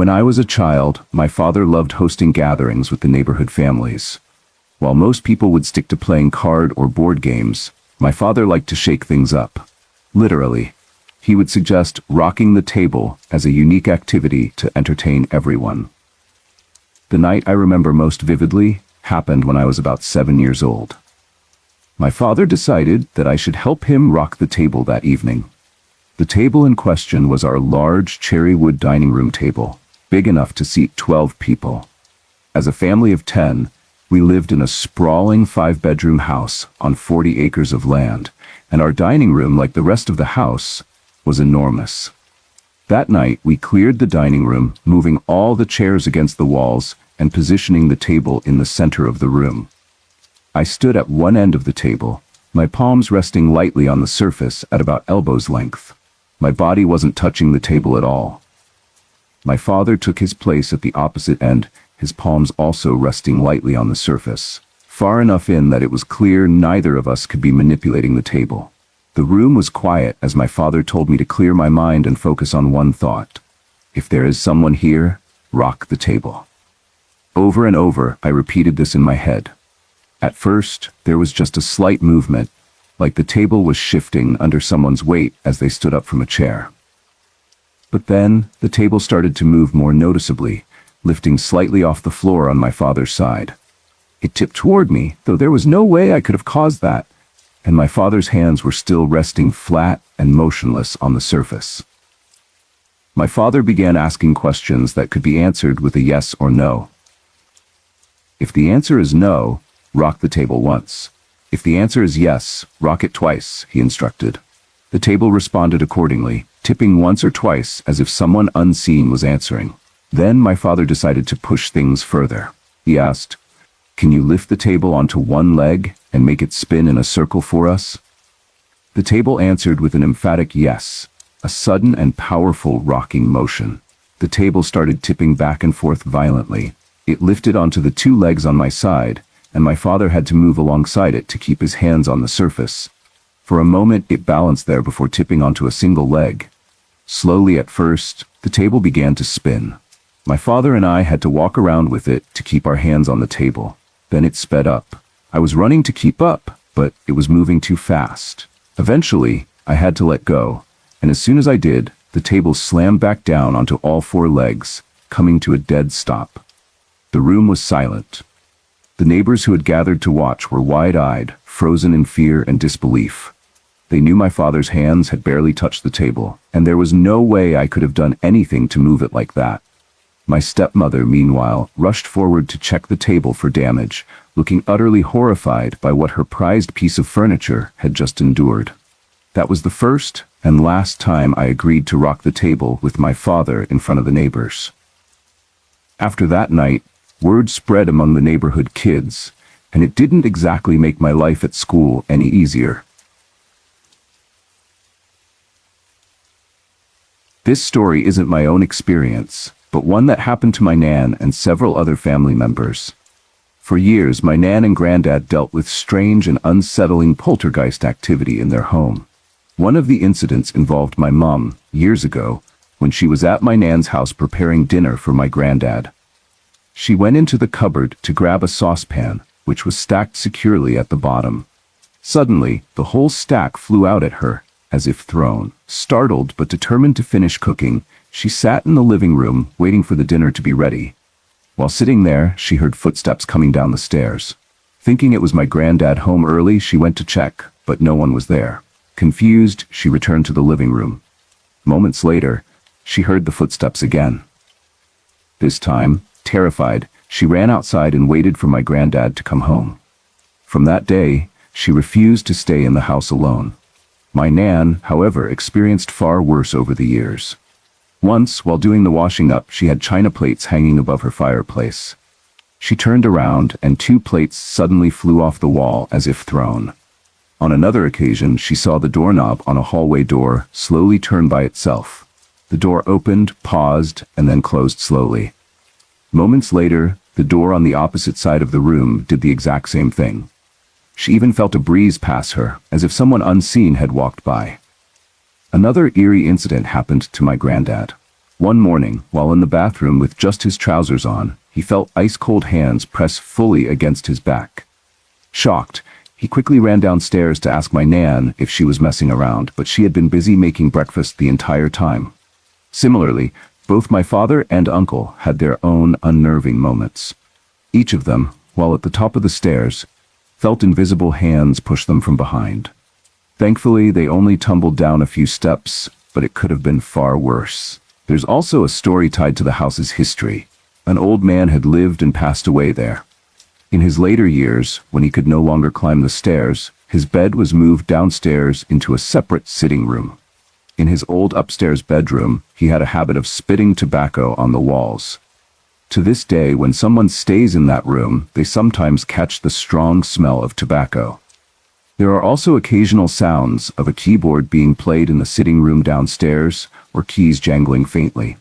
When I was a child, my father loved hosting gatherings with the neighborhood families. While most people would stick to playing card or board games, my father liked to shake things up. Literally. He would suggest rocking the table as a unique activity to entertain everyone. The night I remember most vividly happened when I was about 7 years old. My father decided that I should help him rock the table that evening. The table in question was our large cherry wood dining room table, big enough to seat 12 people. As a family of 10, we lived in a sprawling 5-bedroom house on 40 acres of land, and our dining room, like the rest of the house, was enormous. That night, we cleared the dining room, moving all the chairs against the walls and positioning the table in the center of the room. I stood at one end of the table, my palms resting lightly on the surface at about elbow's length. My body wasn't touching the table at all. My father took his place at the opposite end, his palms also resting lightly on the surface, far enough in that it was clear neither of us could be manipulating the table. The room was quiet as my father told me to clear my mind and focus on one thought. If there is someone here, rock the table. Over and over, I repeated this in my head. At first, there was just a slight movement, like the table was shifting under someone's weight as they stood up from a chair. But then, the table started to move more noticeably, lifting slightly off the floor on my father's side. It tipped toward me, though there was no way I could have caused that, and my father's hands were still resting flat and motionless on the surface. My father began asking questions that could be answered with a yes or no. If the answer is no, rock the table once. If the answer is yes, rock it twice, he instructed. The table responded accordingly, tipping once or twice as if someone unseen was answering. Then my father decided to push things further. He asked, "Can you lift the table onto one leg and make it spin in a circle for us?" The table answered with an emphatic yes, a sudden and powerful rocking motion. The table started tipping back and forth violently. It lifted onto the 2 legs on my side, and my father had to move alongside it to keep his hands on the surface. For a moment, it balanced there before tipping onto a single leg. Slowly at first, the table began to spin. My father and I had to walk around with it to keep our hands on the table. Then it sped up. I was running to keep up, but it was moving too fast. Eventually, I had to let go, and as soon as I did, the table slammed back down onto all 4 legs, coming to a dead stop. The room was silent. The neighbors who had gathered to watch were wide-eyed, frozen in fear and disbelief. They knew my father's hands had barely touched the table, and there was no way I could have done anything to move it like that. My stepmother, meanwhile, rushed forward to check the table for damage, looking utterly horrified by what her prized piece of furniture had just endured. That was the first and last time I agreed to rock the table with my father in front of the neighbors. After that night, word spread among the neighborhood kids, and it didn't exactly make my life at school any easier. This story isn't my own experience, but one that happened to my nan and several other family members. For years, my nan and granddad dealt with strange and unsettling poltergeist activity in their home. One of the incidents involved my mom, years ago, when she was at my nan's house preparing dinner for my granddad. She went into the cupboard to grab a saucepan, which was stacked securely at the bottom. Suddenly, the whole stack flew out at her, as if thrown. Startled but determined to finish cooking, she sat in the living room waiting for the dinner to be ready. While sitting there, she heard footsteps coming down the stairs. Thinking it was my granddad home early, she went to check, but no one was there. Confused, she returned to the living room. Moments later, she heard the footsteps again. This time, terrified, she ran outside and waited for my granddad to come home. From that day, she refused to stay in the house alone. My nan, however, experienced far worse over the years. Once, while doing the washing up, she had china plates hanging above her fireplace. She turned around, and 2 plates suddenly flew off the wall as if thrown. On another occasion, she saw the doorknob on a hallway door slowly turn by itself. The door opened, paused, and then closed slowly. Moments later, the door on the opposite side of the room did the exact same thing. She even felt a breeze pass her, as if someone unseen had walked by. Another eerie incident happened to my granddad. One morning, while in the bathroom with just his trousers on, he felt ice-cold hands press fully against his back. Shocked, he quickly ran downstairs to ask my Nan if she was messing around, but she had been busy making breakfast the entire time. Similarly, both my father and uncle had their own unnerving moments. Each of them, while at the top of the stairs, felt invisible hands push them from behind. Thankfully, they only tumbled down a few steps, but it could have been far worse. There's also a story tied to the house's history. An old man had lived and passed away there. In his later years, when he could no longer climb the stairs, his bed was moved downstairs into a separate sitting room. In his old upstairs bedroom, he had a habit of spitting tobacco on the walls. To this day, when someone stays in that room, they sometimes catch the strong smell of tobacco. There are also occasional sounds of a keyboard being played in the sitting room downstairs, or keys jangling faintly.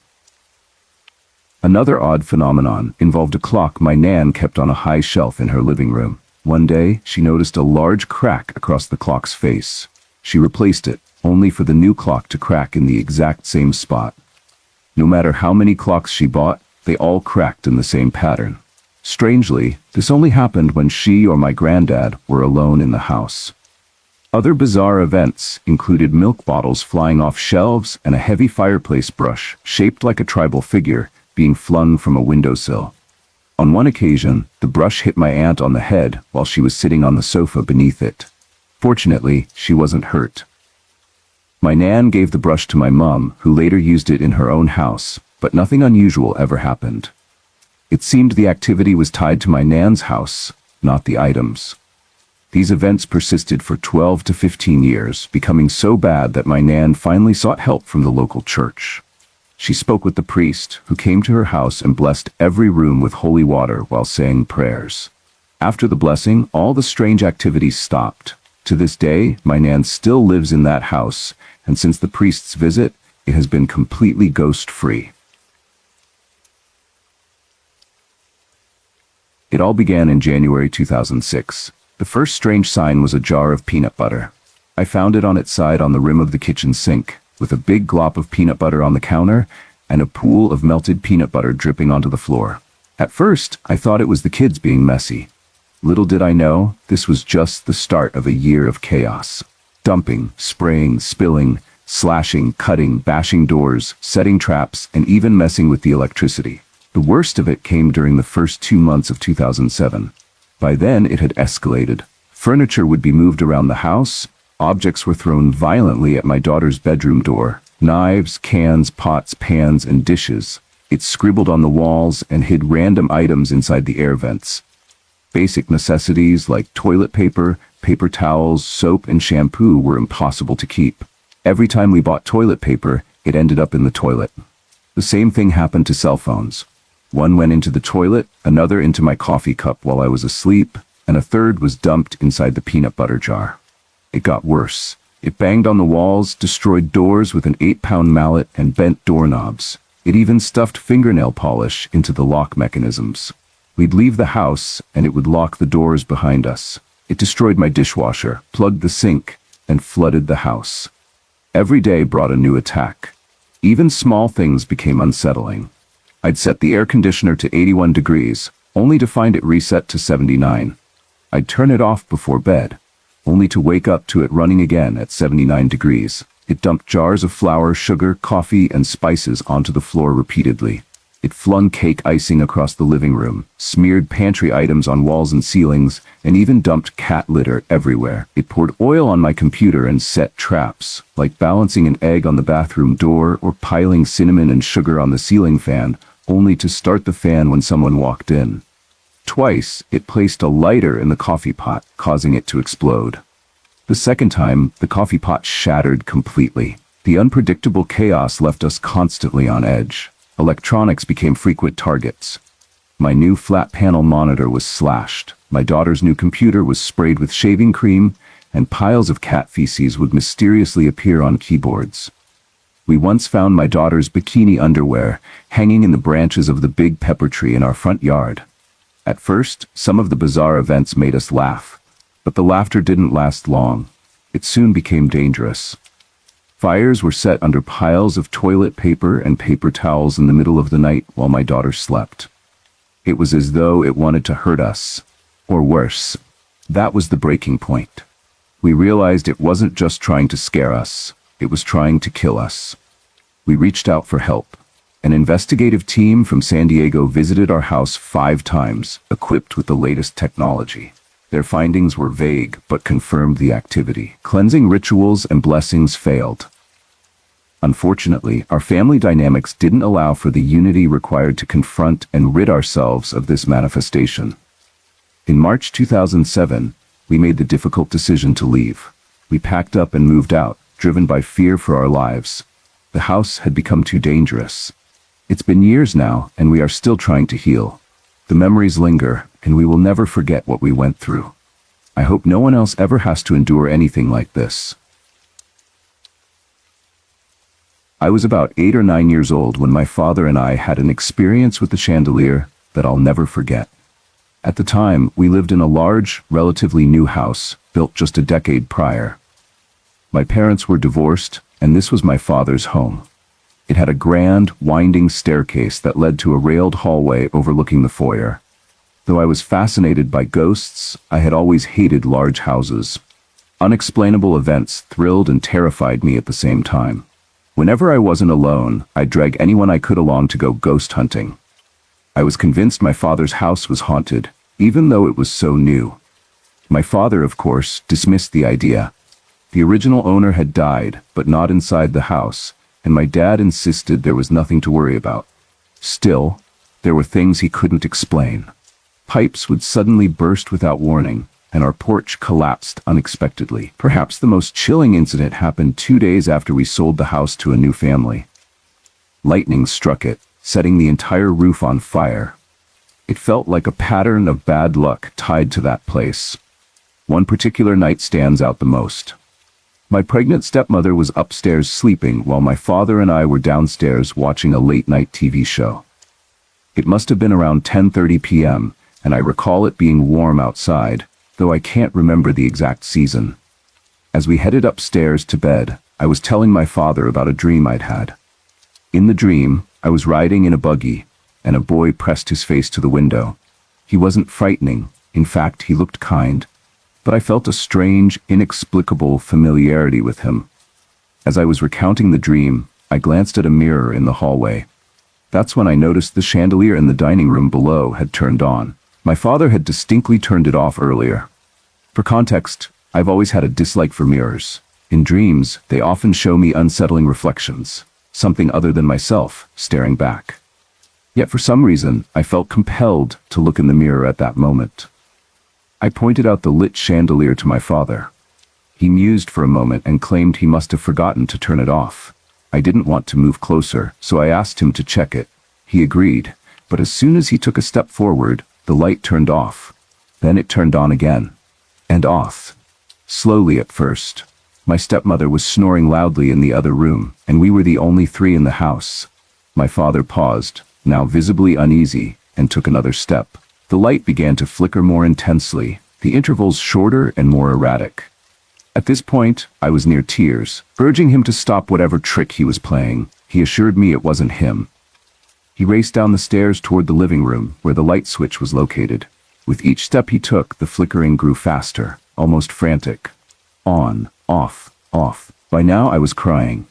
Another odd phenomenon involved a clock my Nan kept on a high shelf in her living room. One day, she noticed a large crack across the clock's face. She replaced it, only for the new clock to crack in the exact same spot. No matter how many clocks she bought, they all cracked in the same pattern. Strangely, this only happened when she or my granddad were alone in the house. Other bizarre events included milk bottles flying off shelves and a heavy fireplace brush, shaped like a tribal figure, being flung from a windowsill. On one occasion, the brush hit my aunt on the head while she was sitting on the sofa beneath it. Fortunately, she wasn't hurt. My Nan gave the brush to my mum, who later used it in her own house, but nothing unusual ever happened. It seemed the activity was tied to my Nan's house, not the items. These events persisted for 12 to 15 years, becoming so bad that my Nan finally sought help from the local church. She spoke with the priest, who came to her house and blessed every room with holy water while saying prayers. After the blessing, all the strange activities stopped. To this day, my Nan still lives in that house, and since the priest's visit, it has been completely ghost-free. It all began in January 2006. The first strange sign was a jar of peanut butter. I found it on its side on the rim of the kitchen sink, with a big glop of peanut butter on the counter and a pool of melted peanut butter dripping onto the floor. At first, I thought it was the kids being messy. Little did I know, this was just the start of a year of chaos. Dumping, spraying, spilling, slashing, cutting, bashing doors, setting traps, and even messing with the electricity. The worst of it came during the first 2 months of 2007. By then, it had escalated. Furniture would be moved around the house. Objects were thrown violently at my daughter's bedroom door. Knives, cans, pots, pans, and dishes. It scribbled on the walls and hid random items inside the air vents. Basic necessities like toilet paper, paper towels, soap, and shampoo were impossible to keep. Every time we bought toilet paper, it ended up in the toilet. The same thing happened to cell phones. One went into the toilet, another into my coffee cup while I was asleep, and a third was dumped inside the peanut butter jar. It got worse. It banged on the walls, destroyed doors with an 8-pound mallet, and bent doorknobs. It even stuffed fingernail polish into the lock mechanisms. We'd leave the house, and it would lock the doors behind us. It destroyed my dishwasher, plugged the sink, and flooded the house. Every day brought a new attack. Even small things became unsettling. I'd set the air conditioner to 81 degrees, only to find it reset to 79. I'd turn it off before bed, only to wake up to it running again at 79 degrees. It dumped jars of flour, sugar, coffee, and spices onto the floor repeatedly. It flung cake icing across the living room, smeared pantry items on walls and ceilings, and even dumped cat litter everywhere. It poured oil on my computer and set traps, like balancing an egg on the bathroom door or piling cinnamon and sugar on the ceiling fan, only to start the fan when someone walked in. Twice, it placed a lighter in the coffee pot, causing it to explode. The second time, the coffee pot shattered completely. The unpredictable chaos left us constantly on edge. Electronics became frequent targets. My new flat-panel monitor was slashed, my daughter's new computer was sprayed with shaving cream, and piles of cat feces would mysteriously appear on keyboards. We once found my daughter's bikini underwear hanging in the branches of the big pepper tree in our front yard. At first, some of the bizarre events made us laugh, but the laughter didn't last long. It soon became dangerous. Fires were set under piles of toilet paper and paper towels in the middle of the night while my daughter slept. It was as though it wanted to hurt us. Or worse. That was the breaking point. We realized it wasn't just trying to scare us, it was trying to kill us. We reached out for help. An investigative team from San Diego visited our house 5 times, equipped with the latest technology. Their findings were vague, but confirmed the activity. Cleansing rituals and blessings failed. Unfortunately, our family dynamics didn't allow for the unity required to confront and rid ourselves of this manifestation. In March 2007, we made the difficult decision to leave. We packed up and moved out, driven by fear for our lives. The house had become too dangerous. It's been years now, and we are still trying to heal. The memories linger, and we will never forget what we went through. I hope no one else ever has to endure anything like this. I was about 8 or 9 years old when my father and I had an experience with the chandelier that I'll never forget. At the time, we lived in a large, relatively new house, built just a decade prior. My parents were divorced, and this was my father's home. It had a grand, winding staircase that led to a railed hallway overlooking the foyer. Though I was fascinated by ghosts, I had always hated large houses. Unexplainable events thrilled and terrified me at the same time. Whenever I wasn't alone, I'd drag anyone I could along to go ghost hunting. I was convinced my father's house was haunted, even though it was so new. My father, of course, dismissed the idea. The original owner had died, but not inside the house, and my dad insisted there was nothing to worry about. Still, there were things he couldn't explain. Pipes would suddenly burst without warning, and our porch collapsed unexpectedly. Perhaps the most chilling incident happened 2 days after we sold the house to a new family. Lightning struck it, setting the entire roof on fire. It felt like a pattern of bad luck tied to that place. One particular night stands out the most. My pregnant stepmother was upstairs sleeping while my father and I were downstairs watching a late-night TV show. It must have been around 10:30 p.m., and I recall it being warm outside, though I can't remember the exact season. As we headed upstairs to bed, I was telling my father about a dream I'd had. In the dream, I was riding in a buggy, and a boy pressed his face to the window. He wasn't frightening, in fact, he looked kind, but I felt a strange, inexplicable familiarity with him. As I was recounting the dream, I glanced at a mirror in the hallway. That's when I noticed the chandelier in the dining room below had turned on. My father had distinctly turned it off earlier. For context, I've always had a dislike for mirrors. In dreams, they often show me unsettling reflections, something other than myself, staring back. Yet for some reason, I felt compelled to look in the mirror at that moment. I pointed out the lit chandelier to my father. He mused for a moment and claimed he must have forgotten to turn it off. I didn't want to move closer, so I asked him to check it. He agreed, but as soon as he took a step forward, the light turned off. Then it turned on again. And off. Slowly at first. My stepmother was snoring loudly in the other room, and we were the only 3 in the house. My father paused, now visibly uneasy, and took another step. The light began to flicker more intensely, the intervals shorter and more erratic. At this point, I was near tears, urging him to stop whatever trick he was playing. He assured me it wasn't him. He raced down the stairs toward the living room, where the light switch was located. With each step he took, the flickering grew faster, almost frantic. On, off, off. By now I was crying.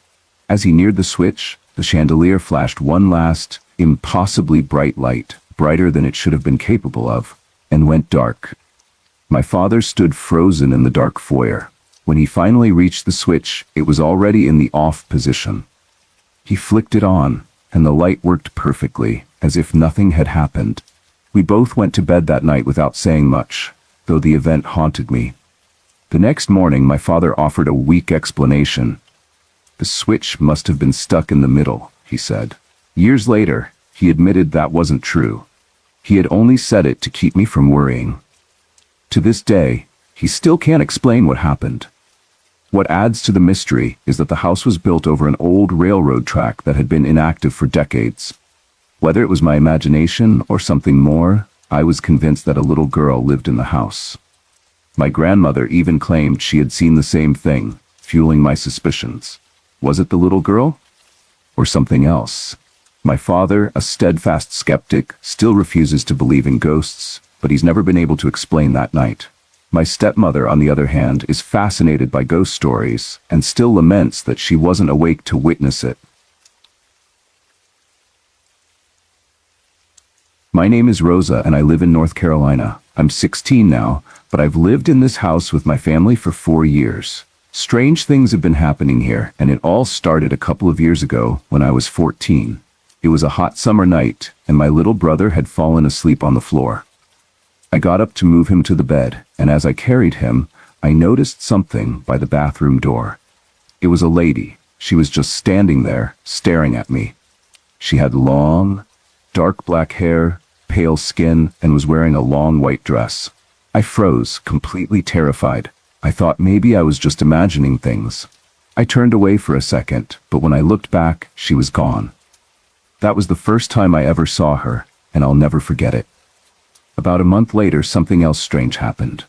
As he neared the switch, the chandelier flashed one last, impossibly bright light, brighter than it should have been capable of, and went dark. My father stood frozen in the dark foyer. When he finally reached the switch, it was already in the off position. He flicked it on, and the light worked perfectly, as if nothing had happened. We both went to bed that night without saying much, though the event haunted me. The next morning, my father offered a weak explanation. The switch must have been stuck in the middle, he said. Years later, he admitted that wasn't true. He had only said it to keep me from worrying. To this day, he still can't explain what happened. What adds to the mystery is that the house was built over an old railroad track that had been inactive for decades. Whether it was my imagination or something more, I was convinced that a little girl lived in the house. My grandmother even claimed she had seen the same thing, fueling my suspicions. Was it the little girl? Or something else? My father, a steadfast skeptic, still refuses to believe in ghosts, but he's never been able to explain that night. My stepmother, on the other hand, is fascinated by ghost stories and still laments that she wasn't awake to witness it. My name is Rosa and I live in North Carolina. I'm 16 now, but I've lived in this house with my family for 4 years. Strange things have been happening here, and it all started a couple of years ago when I was 14. It was a hot summer night, and my little brother had fallen asleep on the floor. I got up to move him to the bed, and as I carried him, I noticed something by the bathroom door. It was a lady. She was just standing there, staring at me. She had long, dark black hair, pale skin, and was wearing a long white dress. I froze, completely terrified. I thought maybe I was just imagining things. I turned away for a second, but when I looked back, she was gone. That was the first time I ever saw her, and I'll never forget it. About a month later, something else strange happened.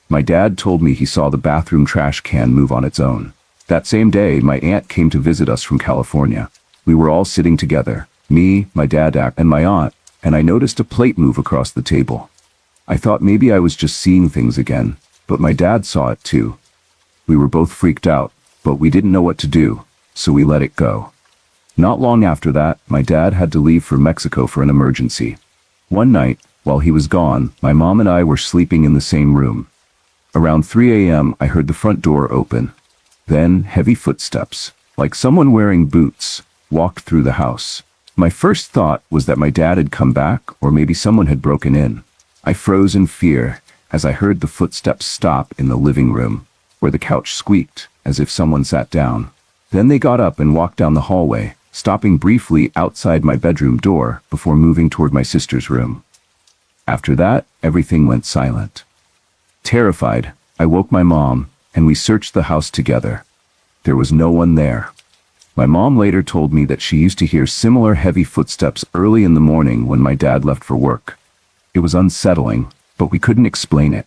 My dad told me he saw the bathroom trash can move on its own. That same day, my aunt came to visit us from California. We were all sitting together, me, my dad, and my aunt, and I noticed a plate move across the table. I thought maybe I was just seeing things again, but my dad saw it too. We were both freaked out, but we didn't know what to do, so we let it go. Not long after that, my dad had to leave for Mexico for an emergency. One night, while he was gone, my mom and I were sleeping in the same room. Around 3 a.m., I heard the front door open. Then, heavy footsteps, like someone wearing boots, walked through the house. My first thought was that my dad had come back, or maybe someone had broken in. I froze in fear as I heard the footsteps stop in the living room, where the couch squeaked, as if someone sat down. Then they got up and walked down the hallway, stopping briefly outside my bedroom door before moving toward my sister's room. After that, everything went silent. Terrified, I woke my mom, and we searched the house together. There was no one there. My mom later told me that she used to hear similar heavy footsteps early in the morning when my dad left for work. It was unsettling, but we couldn't explain it.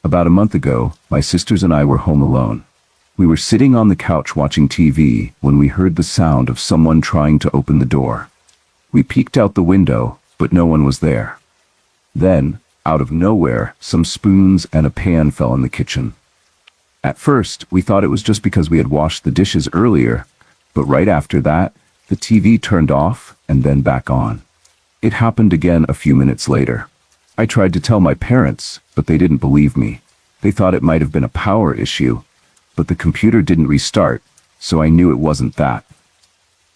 About a month ago, my sisters and I were home alone. We were sitting on the couch watching TV when we heard the sound of someone trying to open the door. We peeked out the window, but no one was there. Then, out of nowhere, some spoons and a pan fell in the kitchen. At first, we thought it was just because we had washed the dishes earlier, but right after that, the TV turned off and then back on. It happened again a few minutes later. I tried to tell my parents, but they didn't believe me. They thought it might have been a power issue, but the computer didn't restart, so I knew it wasn't that.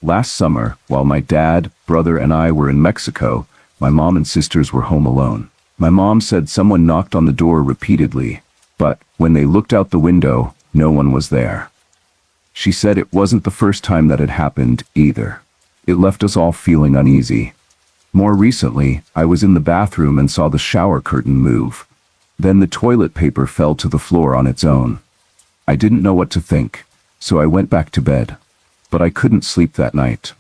Last summer, while my dad, brother, and I were in Mexico, my mom and sisters were home alone. My mom said someone knocked on the door repeatedly, but when they looked out the window, no one was there. She said it wasn't the first time that had happened either. It left us all feeling uneasy. More recently, I was in the bathroom and saw the shower curtain move. Then the toilet paper fell to the floor on its own. I didn't know what to think, so I went back to bed, but I couldn't sleep that night.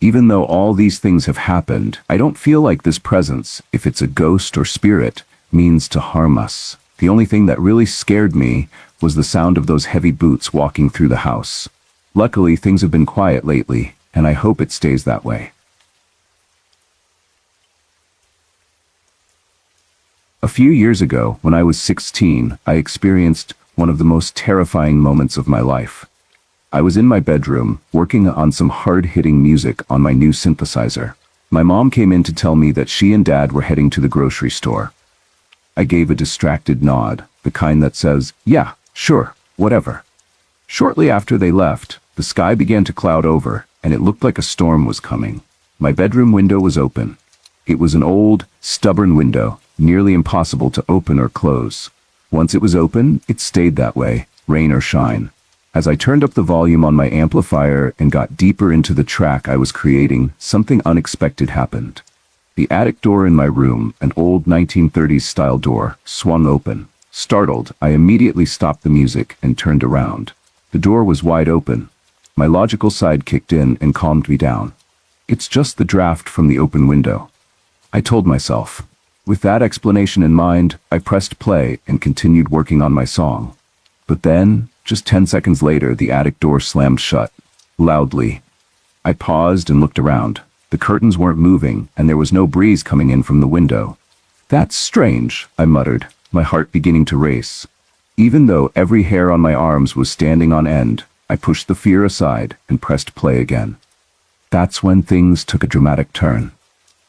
Even though all these things have happened, I don't feel like this presence, if it's a ghost or spirit, means to harm us. The only thing that really scared me was the sound of those heavy boots walking through the house. Luckily, things have been quiet lately, and I hope it stays that way. A few years ago, when I was 16, I experienced one of the most terrifying moments of my life. I was in my bedroom, working on some hard-hitting music on my new synthesizer. My mom came in to tell me that she and Dad were heading to the grocery store. I gave a distracted nod, the kind that says, "Yeah, sure, whatever." Shortly after they left, the sky began to cloud over, and it looked like a storm was coming. My bedroom window was open. It was an old, stubborn window, nearly impossible to open or close. Once it was open, it stayed that way, rain or shine. As I turned up the volume on my amplifier and got deeper into the track I was creating, something unexpected happened. The attic door in my room, an old 1930s style door, swung open. Startled, I immediately stopped the music and turned around. The door was wide open. My logical side kicked in and calmed me down. It's just the draft from the open window, I told myself. With that explanation in mind, I pressed play and continued working on my song. But then, just 10 seconds later, the attic door slammed shut, loudly. I paused and looked around. The curtains weren't moving, and there was no breeze coming in from the window. "That's strange," I muttered, my heart beginning to race. Even though every hair on my arms was standing on end, I pushed the fear aside and pressed play again. That's when things took a dramatic turn.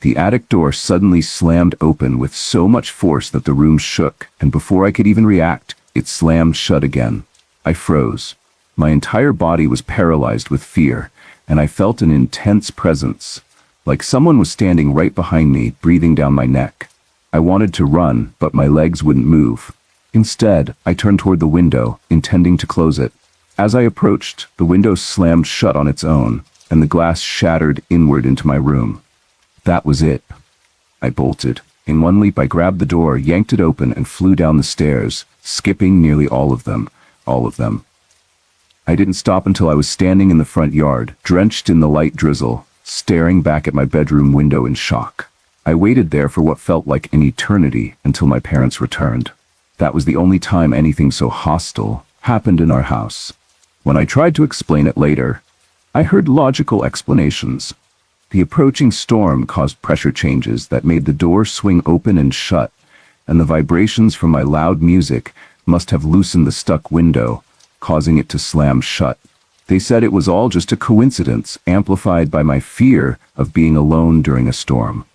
The attic door suddenly slammed open with so much force that the room shook, and before I could even react, it slammed shut again. I froze. My entire body was paralyzed with fear, and I felt an intense presence, like someone was standing right behind me, breathing down my neck. I wanted to run, but my legs wouldn't move. Instead, I turned toward the window, intending to close it. As I approached, the window slammed shut on its own, and the glass shattered inward into my room. That was it. I bolted. In one leap, I grabbed the door, yanked it open, and flew down the stairs, skipping nearly all of them. I didn't stop until I was standing in the front yard, drenched in the light drizzle, staring back at my bedroom window in shock. I waited there for what felt like an eternity until my parents returned. That was the only time anything so hostile happened in our house. When I tried to explain it later, I heard logical explanations. The approaching storm caused pressure changes that made the door swing open and shut, and the vibrations from my loud music must have loosened the stuck window, causing it to slam shut. They said it was all just a coincidence, amplified by my fear of being alone during a storm.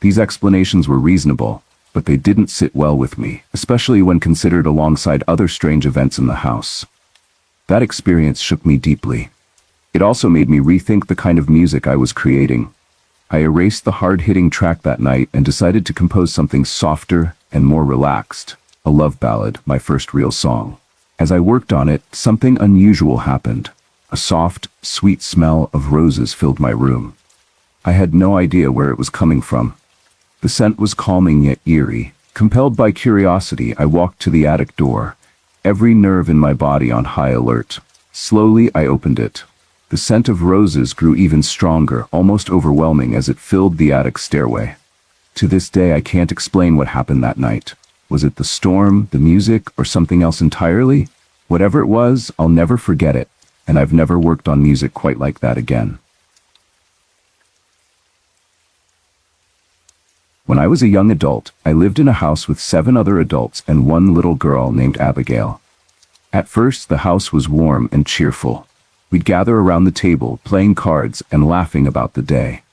These explanations were reasonable, but they didn't sit well with me, especially when considered alongside other strange events in the house. That experience shook me deeply. It also made me rethink the kind of music I was creating. I erased the hard-hitting track that night and decided to compose something softer and more relaxed, a love ballad, my first real song. As I worked on it, something unusual happened. A soft, sweet smell of roses filled my room. I had no idea where it was coming from. The scent was calming yet eerie. Compelled by curiosity, I walked to the attic door, every nerve in my body on high alert. Slowly, I opened it. The scent of roses grew even stronger, almost overwhelming as it filled the attic stairway. To this day, I can't explain what happened that night. Was it the storm, the music, or something else entirely? Whatever it was, I'll never forget it, and I've never worked on music quite like that again. When I was a young adult, I lived in a house with 7 other adults and one little girl named Abigail. At first, the house was warm and cheerful. We'd gather around the table, playing cards and laughing about the day.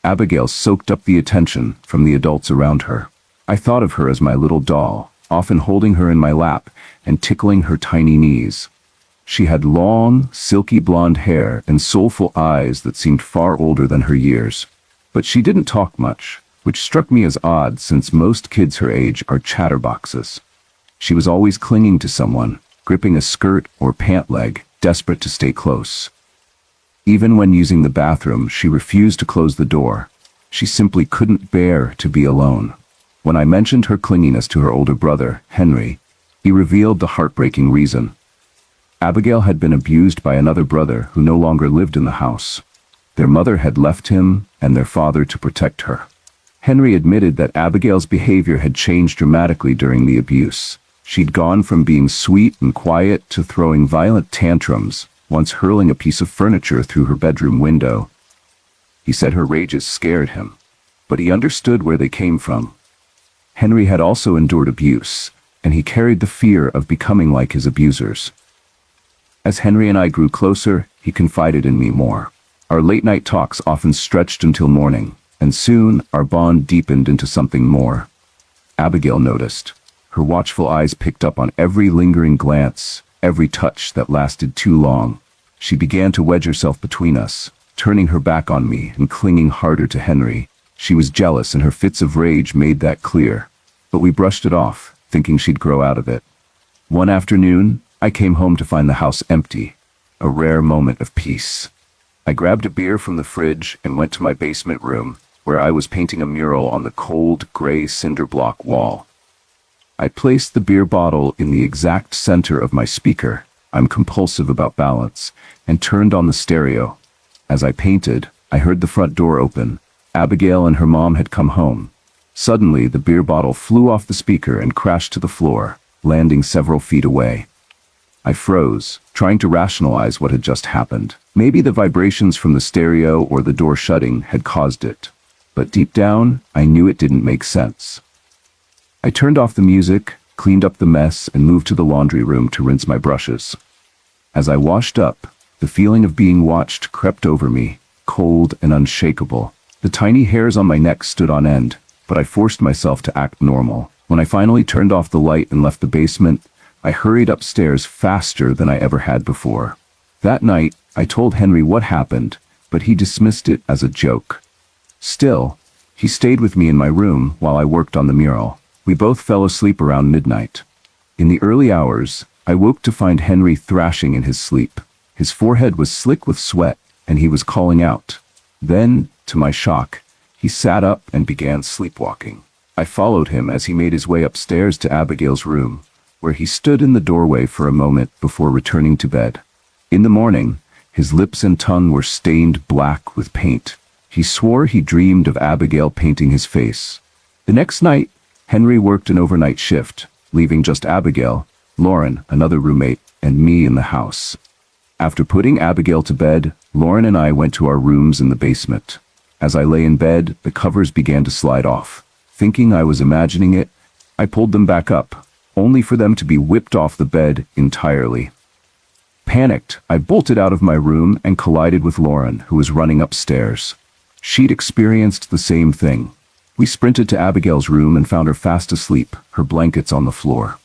Abigail soaked up the attention from the adults around her. I thought of her as my little doll, often holding her in my lap and tickling her tiny knees. She had long, silky blonde hair and soulful eyes that seemed far older than her years. But she didn't talk much, which struck me as odd since most kids her age are chatterboxes. She was always clinging to someone, gripping a skirt or pant leg, desperate to stay close. Even when using the bathroom, she refused to close the door. She simply couldn't bear to be alone. When I mentioned her clinginess to her older brother, Henry, he revealed the heartbreaking reason. Abigail had been abused by another brother who no longer lived in the house. Their mother had left him and their father to protect her. Henry admitted that Abigail's behavior had changed dramatically during the abuse. She'd gone from being sweet and quiet to throwing violent tantrums, once hurling a piece of furniture through her bedroom window. He said her rages scared him, but he understood where they came from. Henry had also endured abuse, and he carried the fear of becoming like his abusers. As Henry and I grew closer, he confided in me more. Our late-night talks often stretched until morning, and soon our bond deepened into something more. Abigail noticed. Her watchful eyes picked up on every lingering glance, every touch that lasted too long. She began to wedge herself between us, turning her back on me and clinging harder to Henry. She was jealous, and her fits of rage made that clear. But we brushed it off, thinking she'd grow out of it. One afternoon, I came home to find the house empty, a rare moment of peace. I grabbed a beer from the fridge and went to my basement room, where I was painting a mural on the cold, gray cinder block wall. I placed the beer bottle in the exact center of my speaker. I'm compulsive about balance, and turned on the stereo. As I painted, I heard the front door open. Abigail and her mom had come home. Suddenly, the beer bottle flew off the speaker and crashed to the floor, landing several feet away. I froze, trying to rationalize what had just happened. Maybe the vibrations from the stereo or the door shutting had caused it. But deep down, I knew it didn't make sense. I turned off the music, cleaned up the mess, and moved to the laundry room to rinse my brushes. As I washed up, the feeling of being watched crept over me, cold and unshakable. The tiny hairs on my neck stood on end, but I forced myself to act normal. When I finally turned off the light and left the basement, I hurried upstairs faster than I ever had before. That night, I told Henry what happened, but he dismissed it as a joke. Still, he stayed with me in my room while I worked on the mural. We both fell asleep around midnight. In the early hours, I woke to find Henry thrashing in his sleep. His forehead was slick with sweat, and he was calling out. Then, to my shock, he sat up and began sleepwalking. I followed him as he made his way upstairs to Abigail's room, where he stood in the doorway for a moment before returning to bed. In the morning, his lips and tongue were stained black with paint. He swore he dreamed of Abigail painting his face. The next night, Henry worked an overnight shift, leaving just Abigail, Lauren, another roommate, and me in the house. After putting Abigail to bed, Lauren and I went to our rooms in the basement. As I lay in bed, the covers began to slide off. Thinking I was imagining it, I pulled them back up, only for them to be whipped off the bed entirely. Panicked, I bolted out of my room and collided with Lauren, who was running upstairs. She'd experienced the same thing. We sprinted to Abigail's room and found her fast asleep, her blankets on the floor.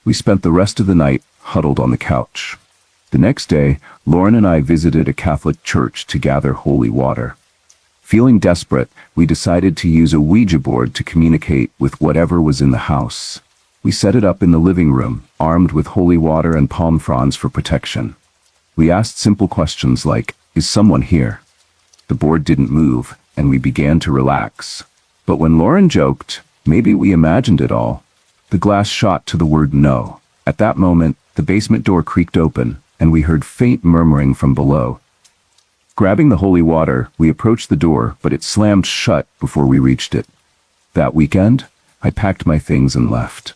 We spent the rest of the night huddled on the couch. The next day, Lauren and I visited a Catholic church to gather holy water. Feeling desperate, we decided to use a Ouija board to communicate with whatever was in the house. We set it up in the living room, armed with holy water and palm fronds for protection. We asked simple questions like, "Is someone here?" The board didn't move, and we began to relax. But when Lauren joked, maybe we imagined it all, the glass shot to the word no. At that moment, the basement door creaked open, and we heard faint murmuring from below. Grabbing the holy water, we approached the door, but it slammed shut before we reached it. That weekend, I packed my things and left.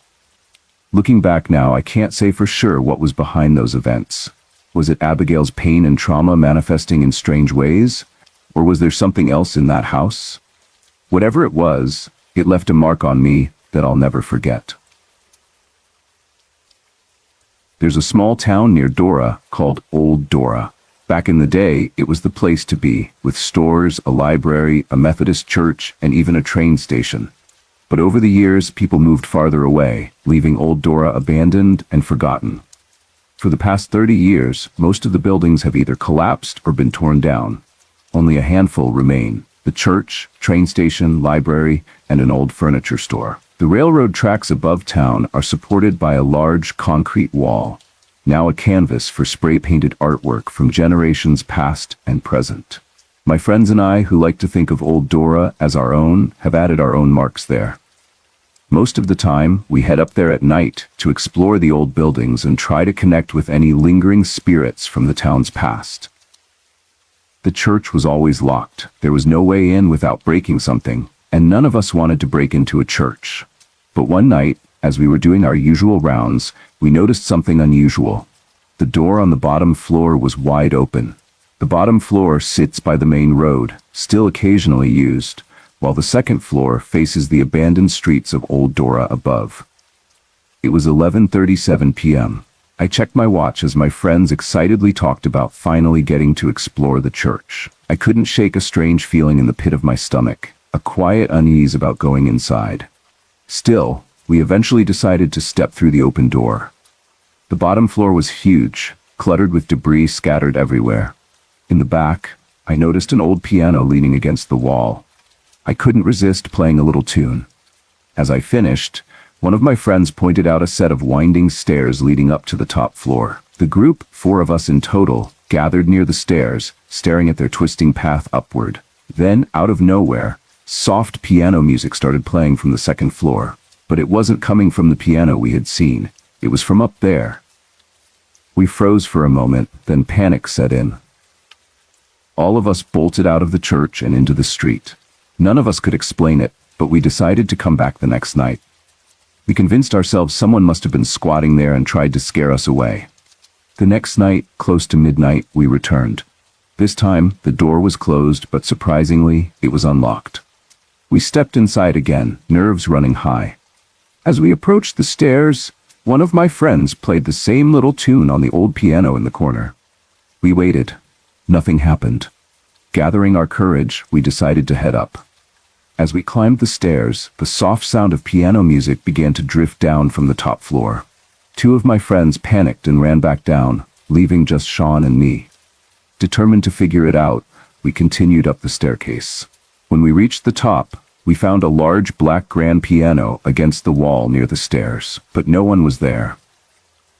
Looking back now, I can't say for sure what was behind those events. Was it Abigail's pain and trauma manifesting in strange ways? Or was there something else in that house? Whatever it was, it left a mark on me that I'll never forget. There's a small town near Dora called Old Dora. Back in the day, it was the place to be, with stores, a library, a Methodist church, and even a train station. But over the years, people moved farther away, leaving Old Dora abandoned and forgotten. For the past 30 years, most of the buildings have either collapsed or been torn down. Only a handful remain: the church, train station, library, and an old furniture store. The railroad tracks above town are supported by a large concrete wall, now a canvas for spray-painted artwork from generations past and present. My friends and I, who like to think of Old Dora as our own, have added our own marks there. Most of the time, we head up there at night to explore the old buildings and try to connect with any lingering spirits from the town's past. The church was always locked. There was no way in without breaking something, and none of us wanted to break into a church. But one night, as we were doing our usual rounds, we noticed something unusual. The door on the bottom floor was wide open. The bottom floor sits by the main road, still occasionally used, while the second floor faces the abandoned streets of Old Dora above. It was 11:37 p.m. I checked my watch as my friends excitedly talked about finally getting to explore the church. I couldn't shake a strange feeling in the pit of my stomach, a quiet unease about going inside. Still, we eventually decided to step through the open door. The bottom floor was huge, cluttered with debris scattered everywhere. In the back, I noticed an old piano leaning against the wall. I couldn't resist playing a little tune. As I finished, one of my friends pointed out a set of winding stairs leading up to the top floor. The group, 4 of us in total, gathered near the stairs, staring at their twisting path upward. Then, out of nowhere, soft piano music started playing from the second floor. But it wasn't coming from the piano we had seen. It was from up there. We froze for a moment, then panic set in. All of us bolted out of the church and into the street. None of us could explain it, but we decided to come back the next night. We convinced ourselves someone must have been squatting there and tried to scare us away. The next night, close to midnight, we returned. This time, the door was closed, but surprisingly, it was unlocked. We stepped inside again, nerves running high. As we approached the stairs, one of my friends played the same little tune on the old piano in the corner. We waited. Nothing happened. Gathering our courage, we decided to head up. As we climbed the stairs, the soft sound of piano music began to drift down from the top floor. Two of my friends panicked and ran back down, leaving just Sean and me. Determined to figure it out, we continued up the staircase. When we reached the top, we found a large black grand piano against the wall near the stairs, but no one was there.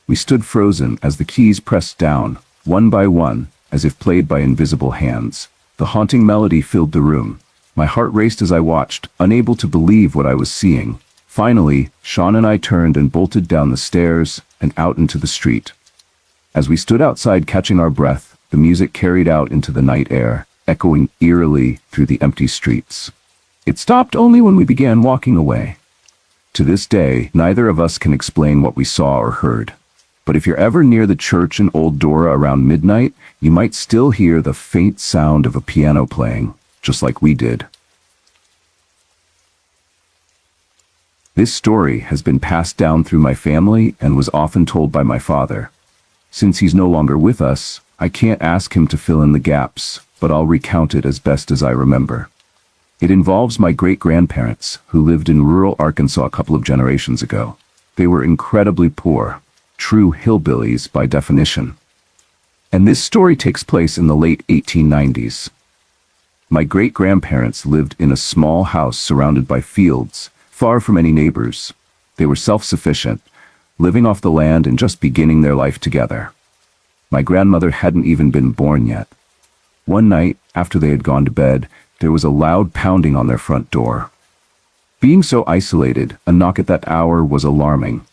We stood frozen as the keys pressed down, one by one, as if played by invisible hands. The haunting melody filled the room. My heart raced as I watched, unable to believe what I was seeing. Finally, Sean and I turned and bolted down the stairs and out into the street. As we stood outside catching our breath, the music carried out into the night air, echoing eerily through the empty streets. It stopped only when we began walking away. To this day, neither of us can explain what we saw or heard. But if you're ever near the church in Old Dora around midnight, you might still hear the faint sound of a piano playing, just like we did. This story has been passed down through my family and was often told by my father. Since he's no longer with us, I can't ask him to fill in the gaps, but I'll recount it as best as I remember. It involves my great-grandparents, who lived in rural Arkansas a couple of generations ago. They were incredibly poor, true hillbillies by definition. And this story takes place in the late 1890s. My great-grandparents lived in a small house surrounded by fields, far from any neighbors. They were self-sufficient, living off the land and just beginning their life together. My grandmother hadn't even been born yet. One night, after they had gone to bed, there was a loud pounding on their front door. Being so isolated, a knock at that hour was alarming.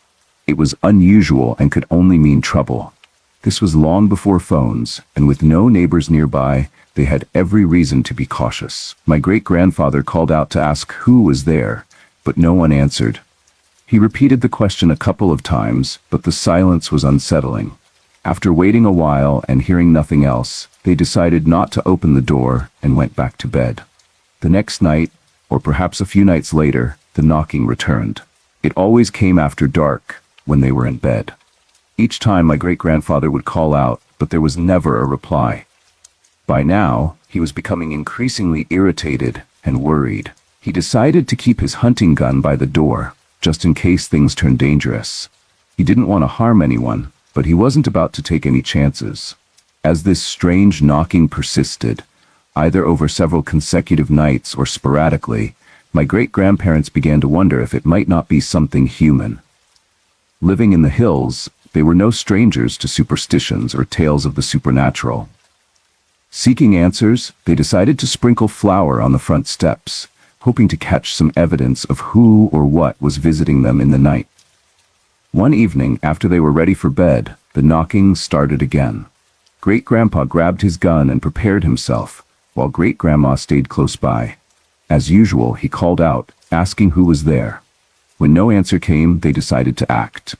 It was unusual and could only mean trouble. This was long before phones, and with no neighbors nearby, they had every reason to be cautious. My great-grandfather called out to ask who was there, but no one answered. He repeated the question a couple of times, but the silence was unsettling. After waiting a while and hearing nothing else, they decided not to open the door and went back to bed. The next night, or perhaps a few nights later, the knocking returned. It always came after dark, when they were in bed. Each time my great-grandfather would call out, but there was never a reply. By now, he was becoming increasingly irritated and worried. He decided to keep his hunting gun by the door, just in case things turned dangerous. He didn't want to harm anyone, but he wasn't about to take any chances. As this strange knocking persisted, either over several consecutive nights or sporadically, my great-grandparents began to wonder if it might not be something human. Living in the hills, they were no strangers to superstitions or tales of the supernatural. Seeking answers, they decided to sprinkle flour on the front steps, hoping to catch some evidence of who or what was visiting them in the night. One evening, after they were ready for bed, the knocking started again. Great-grandpa grabbed his gun and prepared himself, while great-grandma stayed close by. As usual, he called out, asking who was there. When no answer came, they decided to act.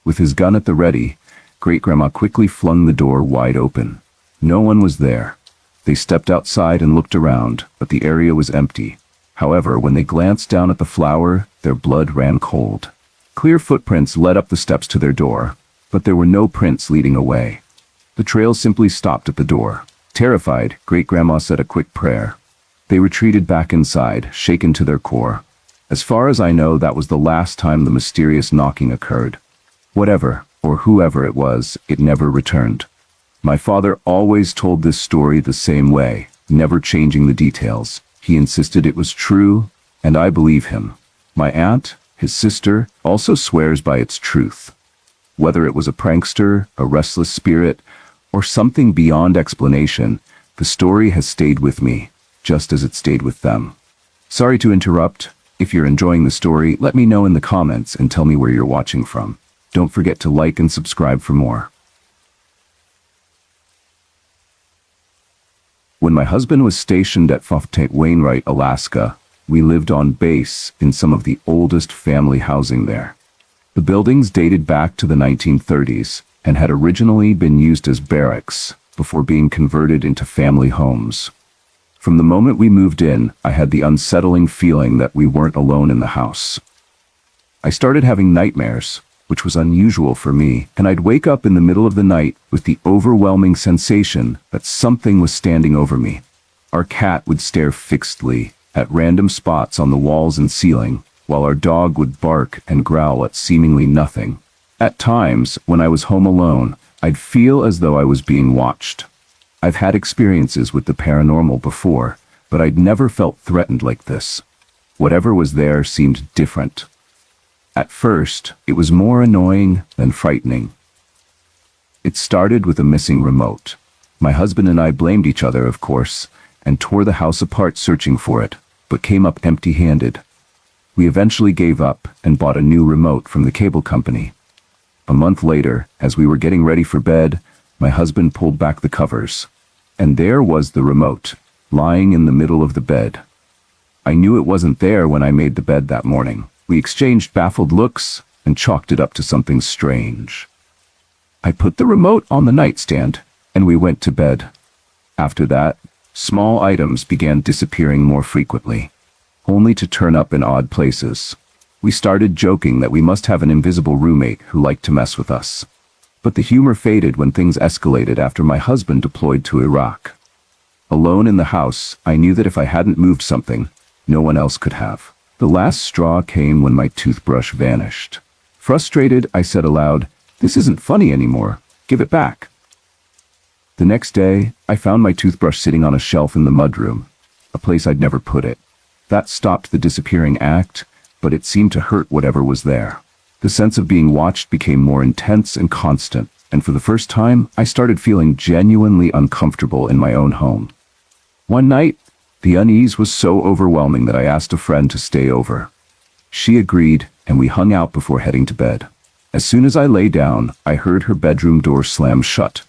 With his gun at the ready, great-grandma quickly flung the door wide open. No one was there. They stepped outside and looked around, but the area was empty. However, when they glanced down at the flower, their blood ran cold. Clear footprints led up the steps to their door, but there were no prints leading away. The trail simply stopped at the door. Terrified, great-grandma said a quick prayer. They retreated back inside, shaken to their core. As far as I know, that was the last time the mysterious knocking occurred. Whatever, or whoever it was, it never returned. My father always told this story the same way, never changing the details. He insisted it was true, and I believe him. My aunt, his sister, also swears by its truth. Whether it was a prankster, a restless spirit, or something beyond explanation, the story has stayed with me, just as it stayed with them. Sorry to interrupt. If you're enjoying the story, let me know in the comments and tell me where you're watching from. Don't forget to like and subscribe for more. When my husband was stationed at Fort Wainwright, Alaska, we lived on base in some of the oldest family housing there. The buildings dated back to the 1930s, and had originally been used as barracks before being converted into family homes. From the moment we moved in, I had the unsettling feeling that we weren't alone in the house. I started having nightmares, which was unusual for me, and I'd wake up in the middle of the night with the overwhelming sensation that something was standing over me. Our cat would stare fixedly at random spots on the walls and ceiling, while our dog would bark and growl at seemingly nothing. At times, when I was home alone, I'd feel as though I was being watched. I've had experiences with the paranormal before, but I'd never felt threatened like this. Whatever was there seemed different. At first, it was more annoying than frightening. It started with a missing remote. My husband and I blamed each other, of course, and tore the house apart searching for it, but came up empty-handed. We eventually gave up and bought a new remote from the cable company. A month later, as we were getting ready for bed, my husband pulled back the covers, and there was the remote, lying in the middle of the bed. I knew it wasn't there when I made the bed that morning. We exchanged baffled looks and chalked it up to something strange. I put the remote on the nightstand, and we went to bed. After that, small items began disappearing more frequently, only to turn up in odd places. We started joking that we must have an invisible roommate who liked to mess with us. But the humor faded when things escalated after my husband deployed to Iraq. Alone in the house, I knew that if I hadn't moved something, no one else could have. The last straw came when my toothbrush vanished. Frustrated, I said aloud, "This isn't funny anymore. Give it back." The next day, I found my toothbrush sitting on a shelf in the mudroom, a place I'd never put it. That stopped the disappearing act, but it seemed to hurt whatever was there. The sense of being watched became more intense and constant, and for the first time, I started feeling genuinely uncomfortable in my own home. One night, the unease was so overwhelming that I asked a friend to stay over. She agreed, and we hung out before heading to bed. As soon as I lay down, I heard her bedroom door slam shut.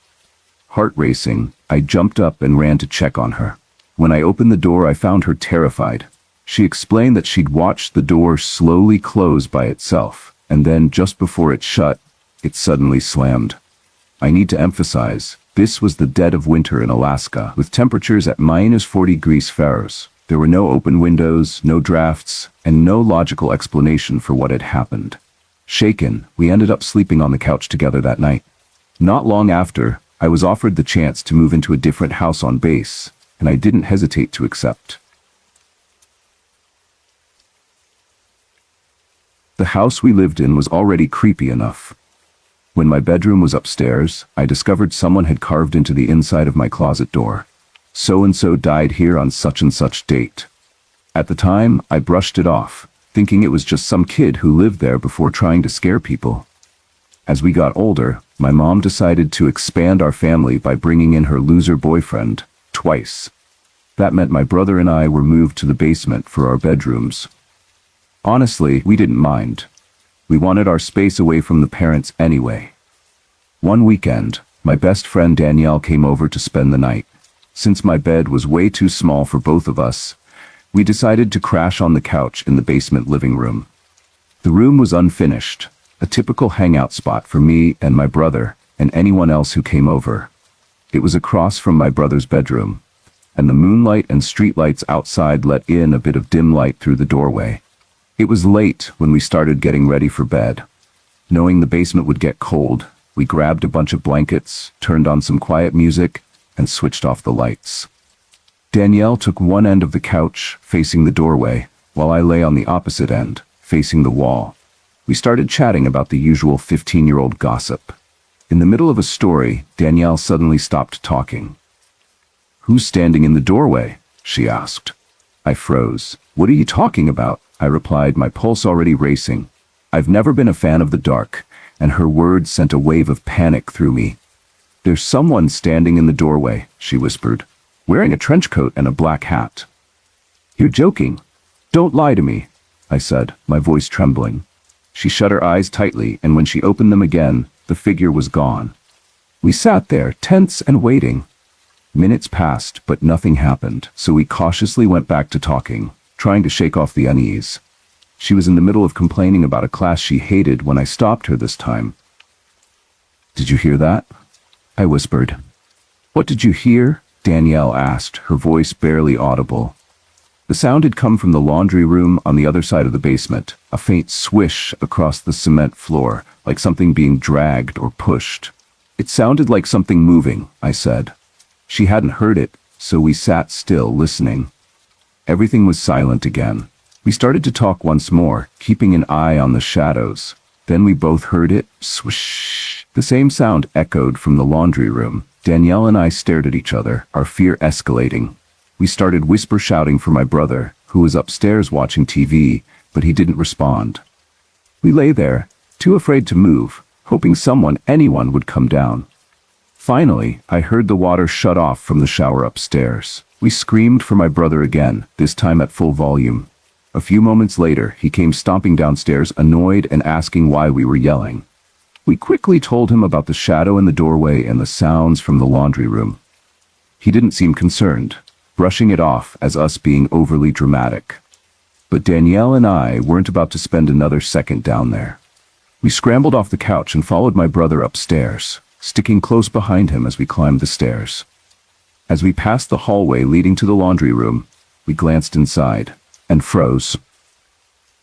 Heart racing, I jumped up and ran to check on her. When I opened the door, I found her terrified. She explained that she'd watched the door slowly close by itself, and then just before it shut, it suddenly slammed. I need to emphasize, this was the dead of winter in Alaska, with temperatures at -40°F. There were no open windows, no drafts, and no logical explanation for what had happened. Shaken, we ended up sleeping on the couch together that night. Not long after, I was offered the chance to move into a different house on base, and I didn't hesitate to accept. The house we lived in was already creepy enough. When my bedroom was upstairs, I discovered someone had carved into the inside of my closet door. "So-and-so died here on such and such date." At the time, I brushed it off, thinking it was just some kid who lived there before trying to scare people. As we got older, my mom decided to expand our family by bringing in her loser boyfriend, twice. That meant my brother and I were moved to the basement for our bedrooms. Honestly, we didn't mind. We wanted our space away from the parents anyway. One weekend, my best friend Danielle came over to spend the night. Since my bed was way too small for both of us, we decided to crash on the couch in the basement living room. The room was unfinished, a typical hangout spot for me and my brother and anyone else who came over. It was across from my brother's bedroom, and the moonlight and streetlights outside let in a bit of dim light through the doorway. It was late when we started getting ready for bed. Knowing the basement would get cold, we grabbed a bunch of blankets, turned on some quiet music, and switched off the lights. Danielle took one end of the couch, facing the doorway, while I lay on the opposite end, facing the wall. We started chatting about the usual 15-year-old gossip. In the middle of a story, Danielle suddenly stopped talking. "Who's standing in the doorway?" she asked. I froze. "What are you talking about?" I replied, my pulse already racing. I've never been a fan of the dark, and her words sent a wave of panic through me. "There's someone standing in the doorway," she whispered, "wearing a trench coat and a black hat." "You're joking. Don't lie to me," I said, my voice trembling. She shut her eyes tightly, and when she opened them again, the figure was gone. We sat there, tense and waiting. Minutes passed, but nothing happened, so we cautiously went back to talking, trying to shake off the unease. She was in the middle of complaining about a class she hated when I stopped her this time. "Did you hear that?" I whispered. "What did you hear?" Danielle asked, her voice barely audible. The sound had come from the laundry room on the other side of the basement, a faint swish across the cement floor, like something being dragged or pushed. "It sounded like something moving," I said. She hadn't heard it, so we sat still, listening. Everything was silent again. We started to talk once more, keeping an eye on the shadows. Then we both heard it, swish. The same sound echoed from the laundry room. Danielle and I stared at each other, our fear escalating. We started whisper shouting for my brother, who was upstairs watching TV, but he didn't respond. We lay there, too afraid to move, hoping anyone would come down. Finally, I heard the water shut off from the shower upstairs. We screamed for my brother again, this time at full volume. A few moments later, he came stomping downstairs, annoyed and asking why we were yelling. We quickly told him about the shadow in the doorway and the sounds from the laundry room. He didn't seem concerned, brushing it off as us being overly dramatic. But Danielle and I weren't about to spend another second down there. We scrambled off the couch and followed my brother upstairs, sticking close behind him as we climbed the stairs. As we passed the hallway leading to the laundry room, we glanced inside and froze.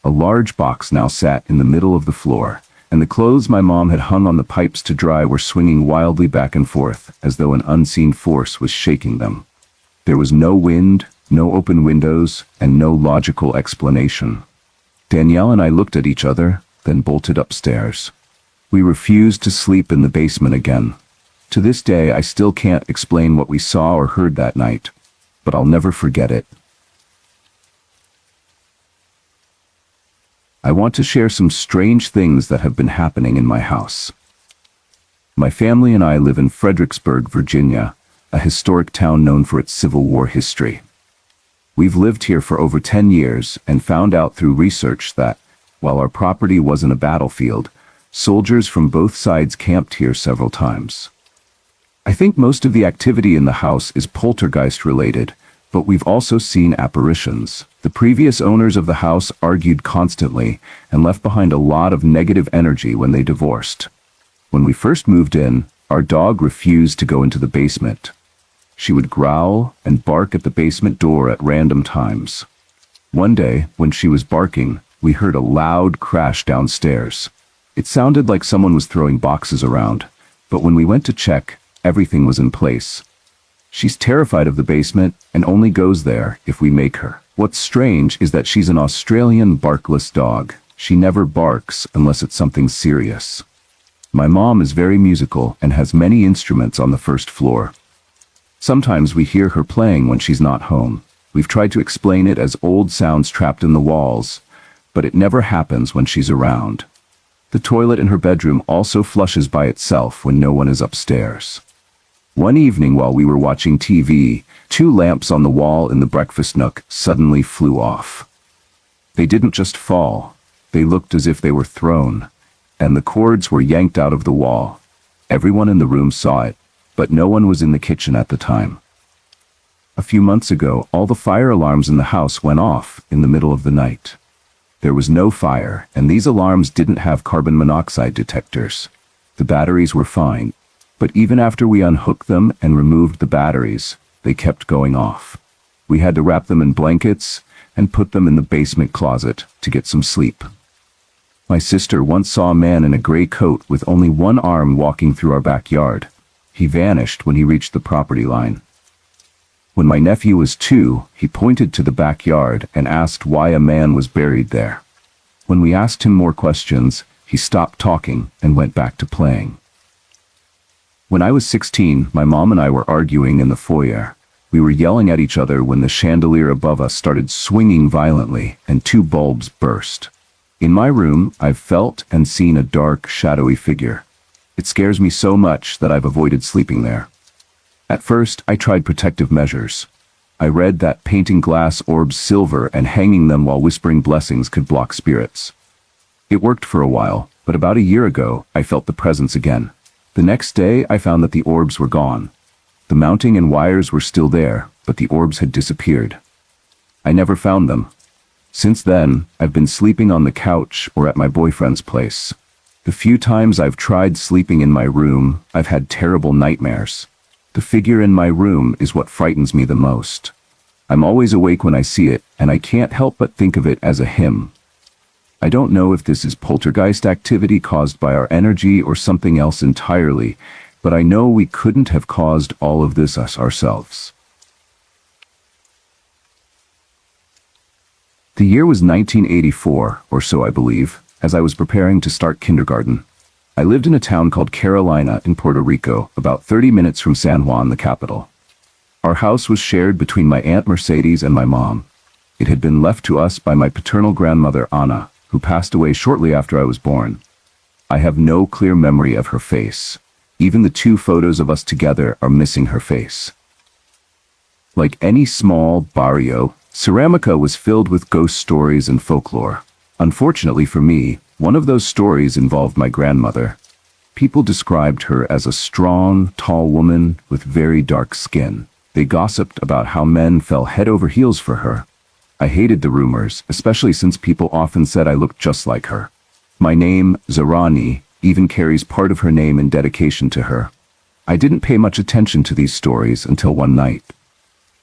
A large box now sat in the middle of the floor, and the clothes my mom had hung on the pipes to dry were swinging wildly back and forth, as though an unseen force was shaking them. There was no wind, no open windows, and no logical explanation. Danielle and I looked at each other, then bolted upstairs. We refused to sleep in the basement again. To this day, I still can't explain what we saw or heard that night, but I'll never forget it. I want to share some strange things that have been happening in my house. My family and I live in Fredericksburg, Virginia, a historic town known for its Civil War history. We've lived here for over 10 years and found out through research that, while our property wasn't a battlefield, soldiers from both sides camped here several times. I think most of the activity in the house is poltergeist-related, but we've also seen apparitions. The previous owners of the house argued constantly and left behind a lot of negative energy when they divorced. When we first moved in, our dog refused to go into the basement. She would growl and bark at the basement door at random times. One day, when she was barking, we heard a loud crash downstairs. It sounded like someone was throwing boxes around, but when we went to check, everything was in place. She's terrified of the basement and only goes there if we make her. What's strange is that she's an Australian barkless dog. She never barks unless it's something serious. My mom is very musical and has many instruments on the first floor. Sometimes we hear her playing when she's not home. We've tried to explain it as old sounds trapped in the walls, but it never happens when she's around. The toilet in her bedroom also flushes by itself when no one is upstairs. One evening while we were watching TV, 2 lamps on the wall in the breakfast nook suddenly flew off. They didn't just fall, they looked as if they were thrown, and the cords were yanked out of the wall. Everyone in the room saw it, but no one was in the kitchen at the time. A few months ago, all the fire alarms in the house went off in the middle of the night. There was no fire, and these alarms didn't have carbon monoxide detectors. The batteries were fine, but even after we unhooked them and removed the batteries, they kept going off. We had to wrap them in blankets and put them in the basement closet to get some sleep. My sister once saw a man in a gray coat with only one arm walking through our backyard. He vanished when he reached the property line. When my nephew was 2, he pointed to the backyard and asked why a man was buried there. When we asked him more questions, he stopped talking and went back to playing. When I was 16, my mom and I were arguing in the foyer. We were yelling at each other when the chandelier above us started swinging violently and 2 bulbs burst. In my room, I've felt and seen a dark, shadowy figure. It scares me so much that I've avoided sleeping there. At first, I tried protective measures. I read that painting glass orbs silver and hanging them while whispering blessings could block spirits. It worked for a while, but about a year ago, I felt the presence again. The next day, I found that the orbs were gone. The mounting and wires were still there, but the orbs had disappeared. I never found them. Since then, I've been sleeping on the couch or at my boyfriend's place. The few times I've tried sleeping in my room, I've had terrible nightmares. The figure in my room is what frightens me the most. I'm always awake when I see it, and I can't help but think of it as a him. I don't know if this is poltergeist activity caused by our energy or something else entirely, but I know we couldn't have caused all of this ourselves. The year was 1984, or so I believe, as I was preparing to start kindergarten. I lived in a town called Carolina in Puerto Rico, about 30 minutes from San Juan, the capital. Our house was shared between my Aunt Mercedes and my mom. It had been left to us by my paternal grandmother, Anna, who passed away shortly after I was born. I have no clear memory of her face. Even the 2 photos of us together are missing her face. Like any small barrio, Ceramica was filled with ghost stories and folklore. Unfortunately for me, one of those stories involved my grandmother. People described her as a strong, tall woman with very dark skin. They gossiped about how men fell head over heels for her. I hated the rumors, especially since people often said I looked just like her. My name, Zarani, even carries part of her name in dedication to her. I didn't pay much attention to these stories until one night.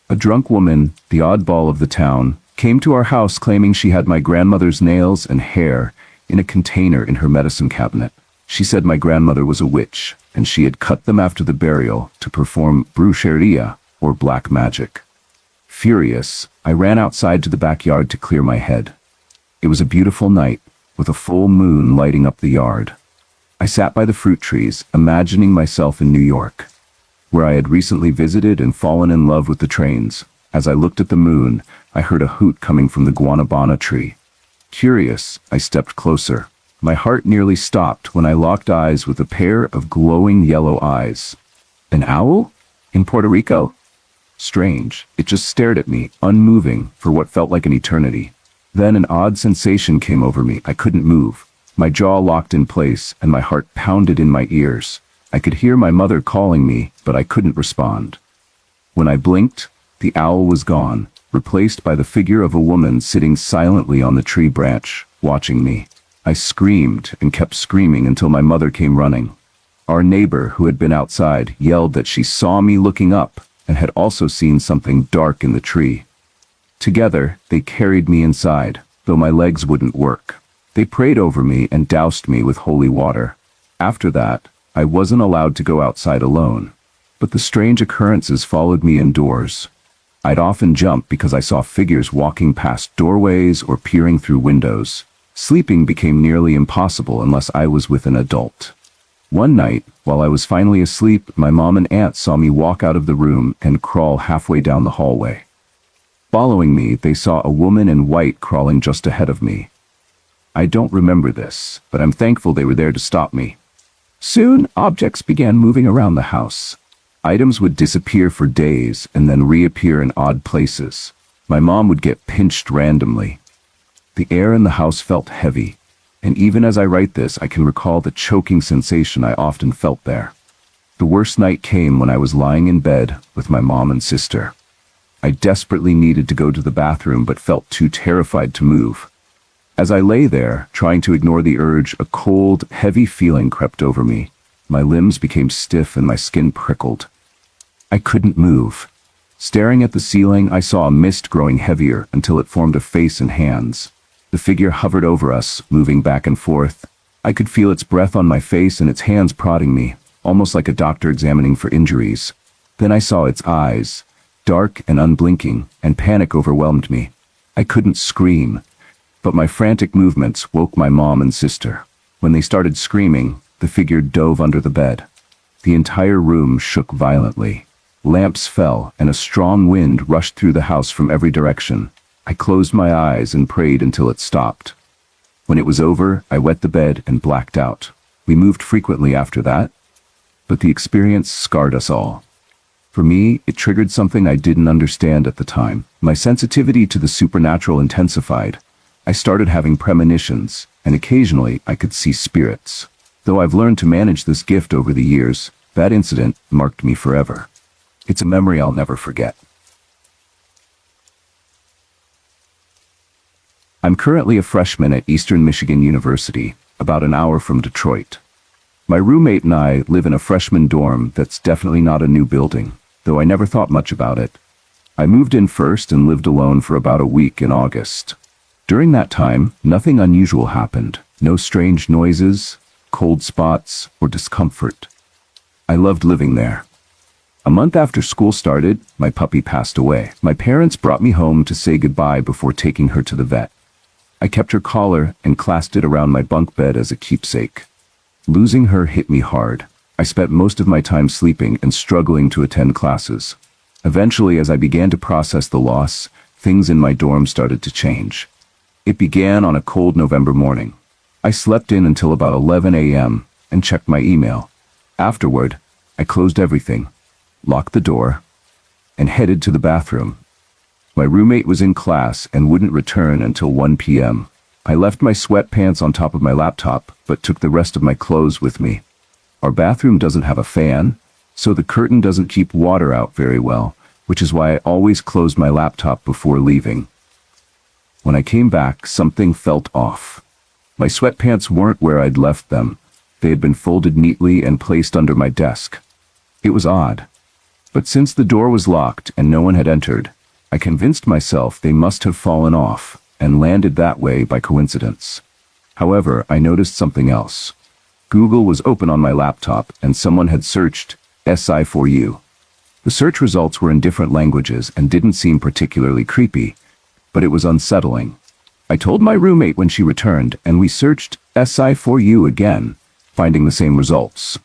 A drunk woman, the oddball of the town, came to our house claiming she had my grandmother's nails and hair in a container in her medicine cabinet. She said my grandmother was a witch, and she had cut them after the burial to perform brujeria, or black magic. Furious, I ran outside to the backyard to clear my head. It was a beautiful night, with a full moon lighting up the yard. I sat by the fruit trees, imagining myself in New York, where I had recently visited and fallen in love with the trains. As I looked at the moon, I heard a hoot coming from the guanabana tree. Curious, I stepped closer. My heart nearly stopped when I locked eyes with a pair of glowing yellow eyes. An owl? In Puerto Rico? Strange, it just stared at me, unmoving, for what felt like an eternity. Then an odd sensation came over me. I couldn't move. My jaw locked in place, and my heart pounded in my ears. I could hear my mother calling me, but I couldn't respond. When I blinked, the owl was gone, replaced by the figure of a woman sitting silently on the tree branch, watching me. I screamed and kept screaming until my mother came running. Our neighbor, who had been outside, yelled that she saw me looking up and had also seen something dark in the tree. Together, they carried me inside, though my legs wouldn't work. They prayed over me and doused me with holy water. After that, I wasn't allowed to go outside alone. But the strange occurrences followed me indoors. I'd often jump because I saw figures walking past doorways or peering through windows. Sleeping became nearly impossible unless I was with an adult. One night, while I was finally asleep, my mom and aunt saw me walk out of the room and crawl halfway down the hallway. Following me, they saw a woman in white crawling just ahead of me. I don't remember this, but I'm thankful they were there to stop me. Soon, objects began moving around the house. Items would disappear for days and then reappear in odd places. My mom would get pinched randomly. The air in the house felt heavy, and even as I write this, I can recall the choking sensation I often felt there. The worst night came when I was lying in bed with my mom and sister. I desperately needed to go to the bathroom but felt too terrified to move. As I lay there, trying to ignore the urge, a cold, heavy feeling crept over me. My limbs became stiff and my skin prickled. I couldn't move. Staring at the ceiling, I saw a mist growing heavier until it formed a face and hands. The figure hovered over us, moving back and forth. I could feel its breath on my face and its hands prodding me, almost like a doctor examining for injuries. Then I saw its eyes, dark and unblinking, and panic overwhelmed me. I couldn't scream, but my frantic movements woke my mom and sister. When they started screaming, the figure dove under the bed. The entire room shook violently. Lamps fell, and a strong wind rushed through the house from every direction. I closed my eyes and prayed until it stopped. When it was over, I wet the bed and blacked out. We moved frequently after that, but the experience scarred us all. For me, it triggered something I didn't understand at the time. My sensitivity to the supernatural intensified. I started having premonitions, and occasionally I could see spirits. Though I've learned to manage this gift over the years, that incident marked me forever. It's a memory I'll never forget. I'm currently a freshman at Eastern Michigan University, about an hour from Detroit. My roommate and I live in a freshman dorm that's definitely not a new building, though I never thought much about it. I moved in first and lived alone for about a week in August. During that time, nothing unusual happened. No strange noises, cold spots, or discomfort. I loved living there. A month after school started, my puppy passed away. My parents brought me home to say goodbye before taking her to the vet. I kept her collar and clasped it around my bunk bed as a keepsake. Losing her hit me hard. I spent most of my time sleeping and struggling to attend classes. Eventually, as I began to process the loss, things in my dorm started to change. It began on a cold November morning. I slept in until about 11 a.m. and checked my email. Afterward, I closed everything, locked the door, and headed to the bathroom. My roommate was in class and wouldn't return until 1 p.m. I left my sweatpants on top of my laptop, but took the rest of my clothes with me. Our bathroom doesn't have a fan, so the curtain doesn't keep water out very well, which is why I always closed my laptop before leaving. When I came back, something felt off. My sweatpants weren't where I'd left them. They had been folded neatly and placed under my desk. It was odd. But since the door was locked and no one had entered, I convinced myself they must have fallen off and landed that way by coincidence. However, I noticed something else. Google was open on my laptop and someone had searched SI for you. The search results were in different languages and didn't seem particularly creepy, but it was unsettling. I told my roommate when she returned, and we searched SI for you again, finding the same results.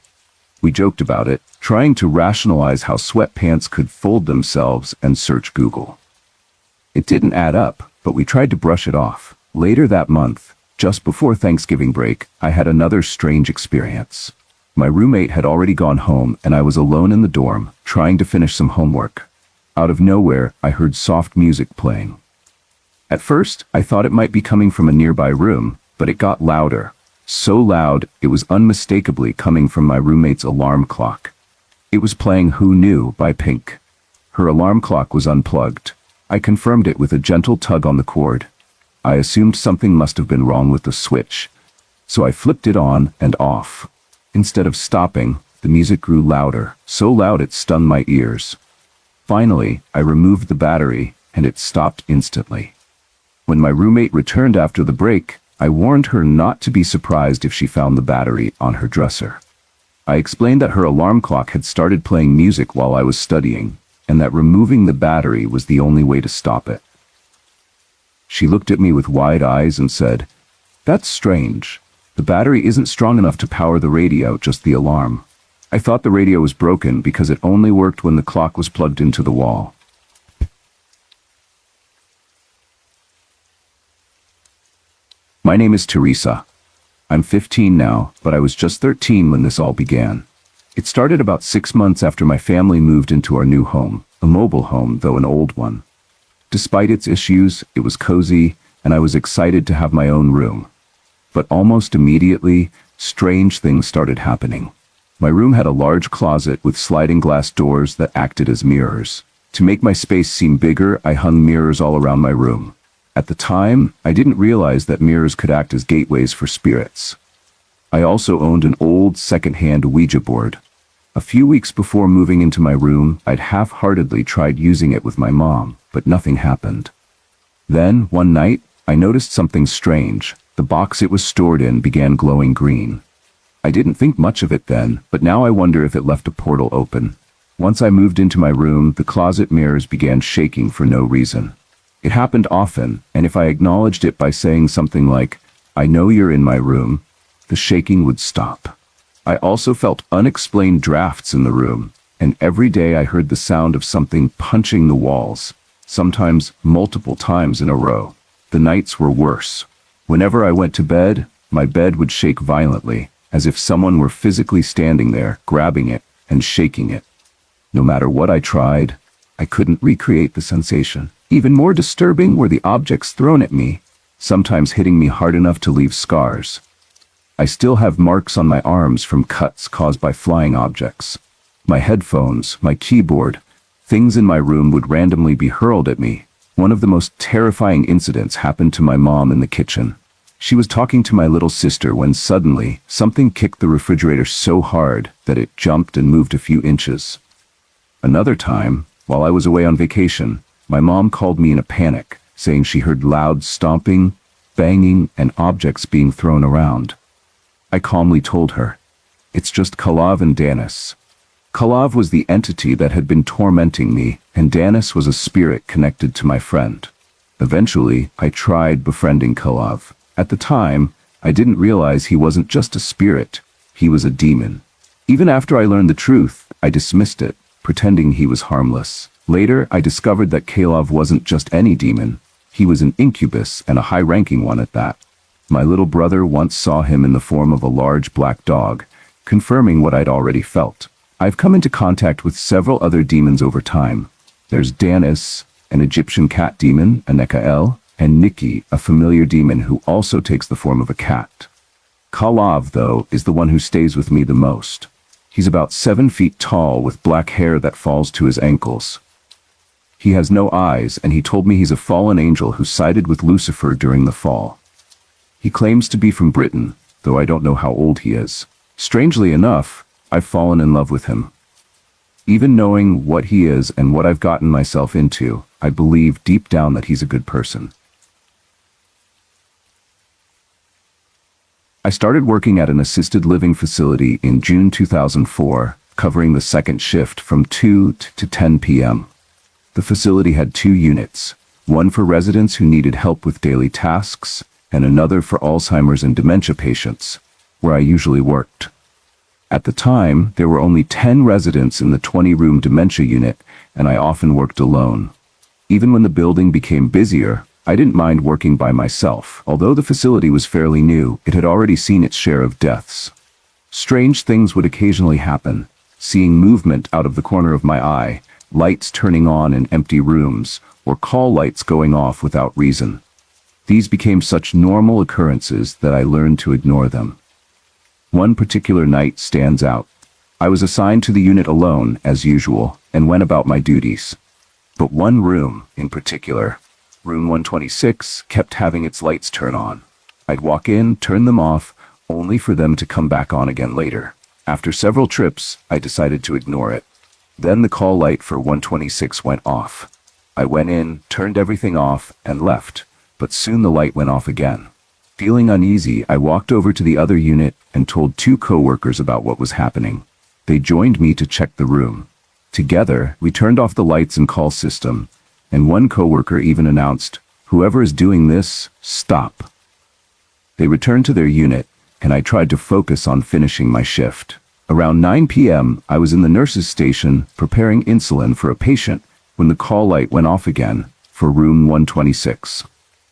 We joked about it, trying to rationalize how sweatpants could fold themselves and search Google. It didn't add up, but we tried to brush it off. Later that month, just before Thanksgiving break, I had another strange experience. My roommate had already gone home and I was alone in the dorm, trying to finish some homework. Out of nowhere, I heard soft music playing. At first, I thought it might be coming from a nearby room, but it got louder. So loud, it was unmistakably coming from my roommate's alarm clock. It was playing Who Knew by Pink. Her alarm clock was unplugged. I confirmed it with a gentle tug on the cord. I assumed something must have been wrong with the switch, so I flipped it on and off. Instead of stopping, the music grew louder, so loud it stunned my ears. Finally, I removed the battery, and it stopped instantly. When my roommate returned after the break, I warned her not to be surprised if she found the battery on her dresser. I explained that her alarm clock had started playing music while I was studying, and that removing the battery was the only way to stop it. She looked at me with wide eyes and said, "That's strange. The battery isn't strong enough to power the radio, just the alarm. I thought the radio was broken because it only worked when the clock was plugged into the wall." My name is Teresa. I'm 15 now, but I was just 13 when this all began. It started about 6 months after my family moved into our new home, a mobile home, though an old one. Despite its issues, it was cozy, and I was excited to have my own room. But almost immediately, strange things started happening. My room had a large closet with sliding glass doors that acted as mirrors. To make my space seem bigger, I hung mirrors all around my room. At the time, I didn't realize that mirrors could act as gateways for spirits. I also owned an old second-hand Ouija board. A few weeks before moving into my room, I'd half-heartedly tried using it with my mom, but nothing happened. Then, one night, I noticed something strange. The box it was stored in began glowing green. I didn't think much of it then, but now I wonder if it left a portal open. Once I moved into my room, the closet mirrors began shaking for no reason. It happened often, and if I acknowledged it by saying something like, "I know you're in my room," the shaking would stop. I also felt unexplained drafts in the room, and every day I heard the sound of something punching the walls, sometimes multiple times in a row. The nights were worse. Whenever I went to bed, my bed would shake violently, as if someone were physically standing there, grabbing it and shaking it. No matter what I tried, I couldn't recreate the sensation. Even more disturbing were the objects thrown at me, sometimes hitting me hard enough to leave scars. I still have marks on my arms from cuts caused by flying objects. My headphones, my keyboard, things in my room would randomly be hurled at me. One of the most terrifying incidents happened to my mom in the kitchen. She was talking to my little sister when suddenly something kicked the refrigerator so hard that it jumped and moved a few inches. Another time, while I was away on vacation, my mom called me in a panic, saying she heard loud stomping, banging, and objects being thrown around. I calmly told her, "It's just Kalav and Danis." Kalav was the entity that had been tormenting me, and Danis was a spirit connected to my friend. Eventually, I tried befriending Kalav. At the time, I didn't realize he wasn't just a spirit, he was a demon. Even after I learned the truth, I dismissed it, pretending he was harmless. Later, I discovered that Kalav wasn't just any demon. He was an incubus, and a high-ranking one at that. My little brother once saw him in the form of a large black dog, confirming what I'd already felt. I've come into contact with several other demons over time. There's Danis, an Egyptian cat demon, a Nekael, and Nikki, a familiar demon who also takes the form of a cat. Kalav, though, is the one who stays with me the most. He's about 7 feet tall with black hair that falls to his ankles. He has no eyes, and he told me he's a fallen angel who sided with Lucifer during the fall. He claims to be from Britain, though I don't know how old he is. Strangely enough, I've fallen in love with him. Even knowing what he is and what I've gotten myself into, I believe deep down that he's a good person. I started working at an assisted living facility in June 2004, covering the second shift from 2 to 10 p.m. The facility had 2 units, one for residents who needed help with daily tasks, and another for Alzheimer's and dementia patients, where I usually worked. At the time, there were only 10 residents in the 20-room dementia unit, and I often worked alone. Even when the building became busier, I didn't mind working by myself. Although the facility was fairly new, it had already seen its share of deaths. Strange things would occasionally happen, seeing movement out of the corner of my eye, lights turning on in empty rooms, or call lights going off without reason. These became such normal occurrences that I learned to ignore them. One particular night stands out. I was assigned to the unit alone, as usual, and went about my duties. But one room, in particular, room 126, kept having its lights turn on. I'd walk in, turn them off, only for them to come back on again later. After several trips, I decided to ignore it. Then the call light for 126 went off. I went in, turned everything off, and left, but soon the light went off again. Feeling uneasy, I walked over to the other unit and told 2 coworkers about what was happening. They joined me to check the room. Together, we turned off the lights and call system, and one coworker even announced, "Whoever is doing this, stop." They returned to their unit, and I tried to focus on finishing my shift. Around 9 p.m., I was in the nurse's station preparing insulin for a patient when the call light went off again for room 126.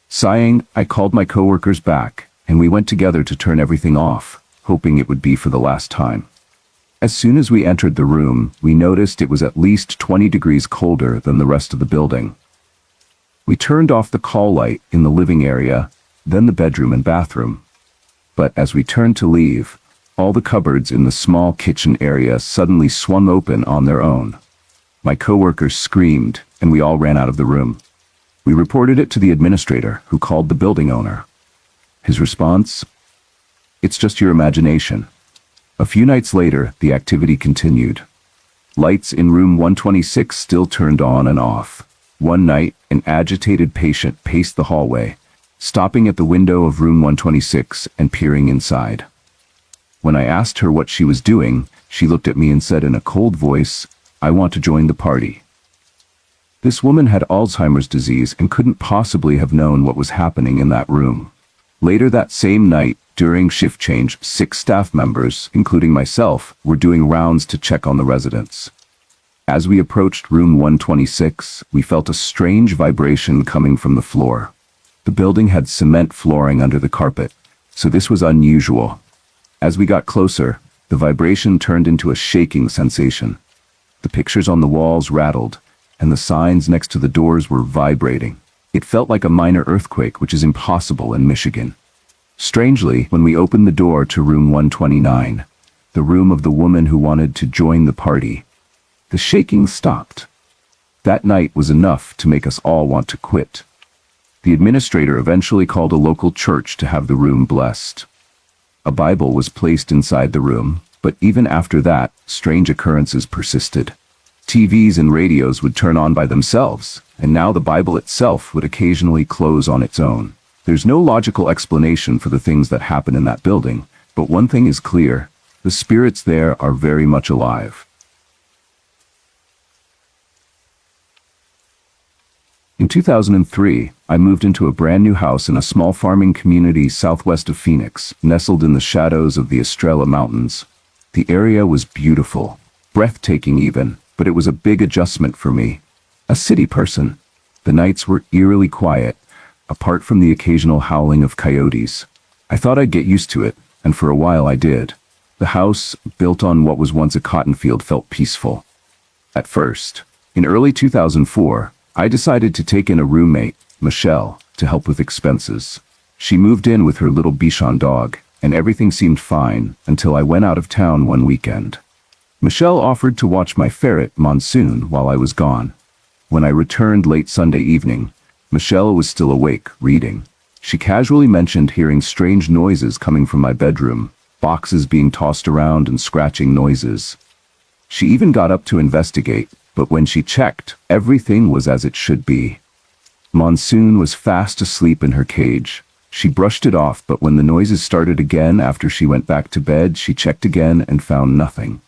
Sighing, I called my coworkers back, and we went together to turn everything off, hoping it would be for the last time. As soon as we entered the room, we noticed it was at least 20 degrees colder than the rest of the building. We turned off the call light in the living area, then the bedroom and bathroom. But as we turned to leave, all the cupboards in the small kitchen area suddenly swung open on their own. My coworkers screamed, and we all ran out of the room. We reported it to the administrator, who called the building owner. His response? "It's just your imagination." A few nights later, the activity continued. Lights in room 126 still turned on and off. One night, an agitated patient paced the hallway, stopping at the window of room 126 and peering inside. When I asked her what she was doing, she looked at me and said in a cold voice, "I want to join the party." This woman had Alzheimer's disease and couldn't possibly have known what was happening in that room. Later that same night, during shift change, 6 staff members, including myself, were doing rounds to check on the residents. As we approached room 126, we felt a strange vibration coming from the floor. The building had cement flooring under the carpet, so this was unusual. As we got closer, the vibration turned into a shaking sensation. The pictures on the walls rattled, and the signs next to the doors were vibrating. It felt like a minor earthquake, which is impossible in Michigan. Strangely, when we opened the door to room 129, the room of the woman who wanted to join the party, the shaking stopped. That night was enough to make us all want to quit. The administrator eventually called a local church to have the room blessed. A Bible was placed inside the room, but even after that, strange occurrences persisted. TVs and radios would turn on by themselves, and now the Bible itself would occasionally close on its own. There's no logical explanation for the things that happen in that building, but one thing is clear: the spirits there are very much alive. In 2003, I moved into a brand new house in a small farming community southwest of Phoenix, nestled in the shadows of the Estrella Mountains. The area was beautiful, breathtaking even, but it was a big adjustment for me. A city person. The nights were eerily quiet, apart from the occasional howling of coyotes. I thought I'd get used to it, and for a while I did. The house, built on what was once a cotton field, felt peaceful. At first, in early 2004, I decided to take in a roommate, Michelle, to help with expenses. She moved in with her little Bichon dog, and everything seemed fine until I went out of town one weekend. Michelle offered to watch my ferret, Monsoon, while I was gone. When I returned late Sunday evening, Michelle was still awake, reading. She casually mentioned hearing strange noises coming from my bedroom, boxes being tossed around and scratching noises. She even got up to investigate, but when she checked, everything was as it should be. Monsoon was fast asleep in her cage. She brushed it off, but when the noises started again after she went back to bed, she checked again and found nothing.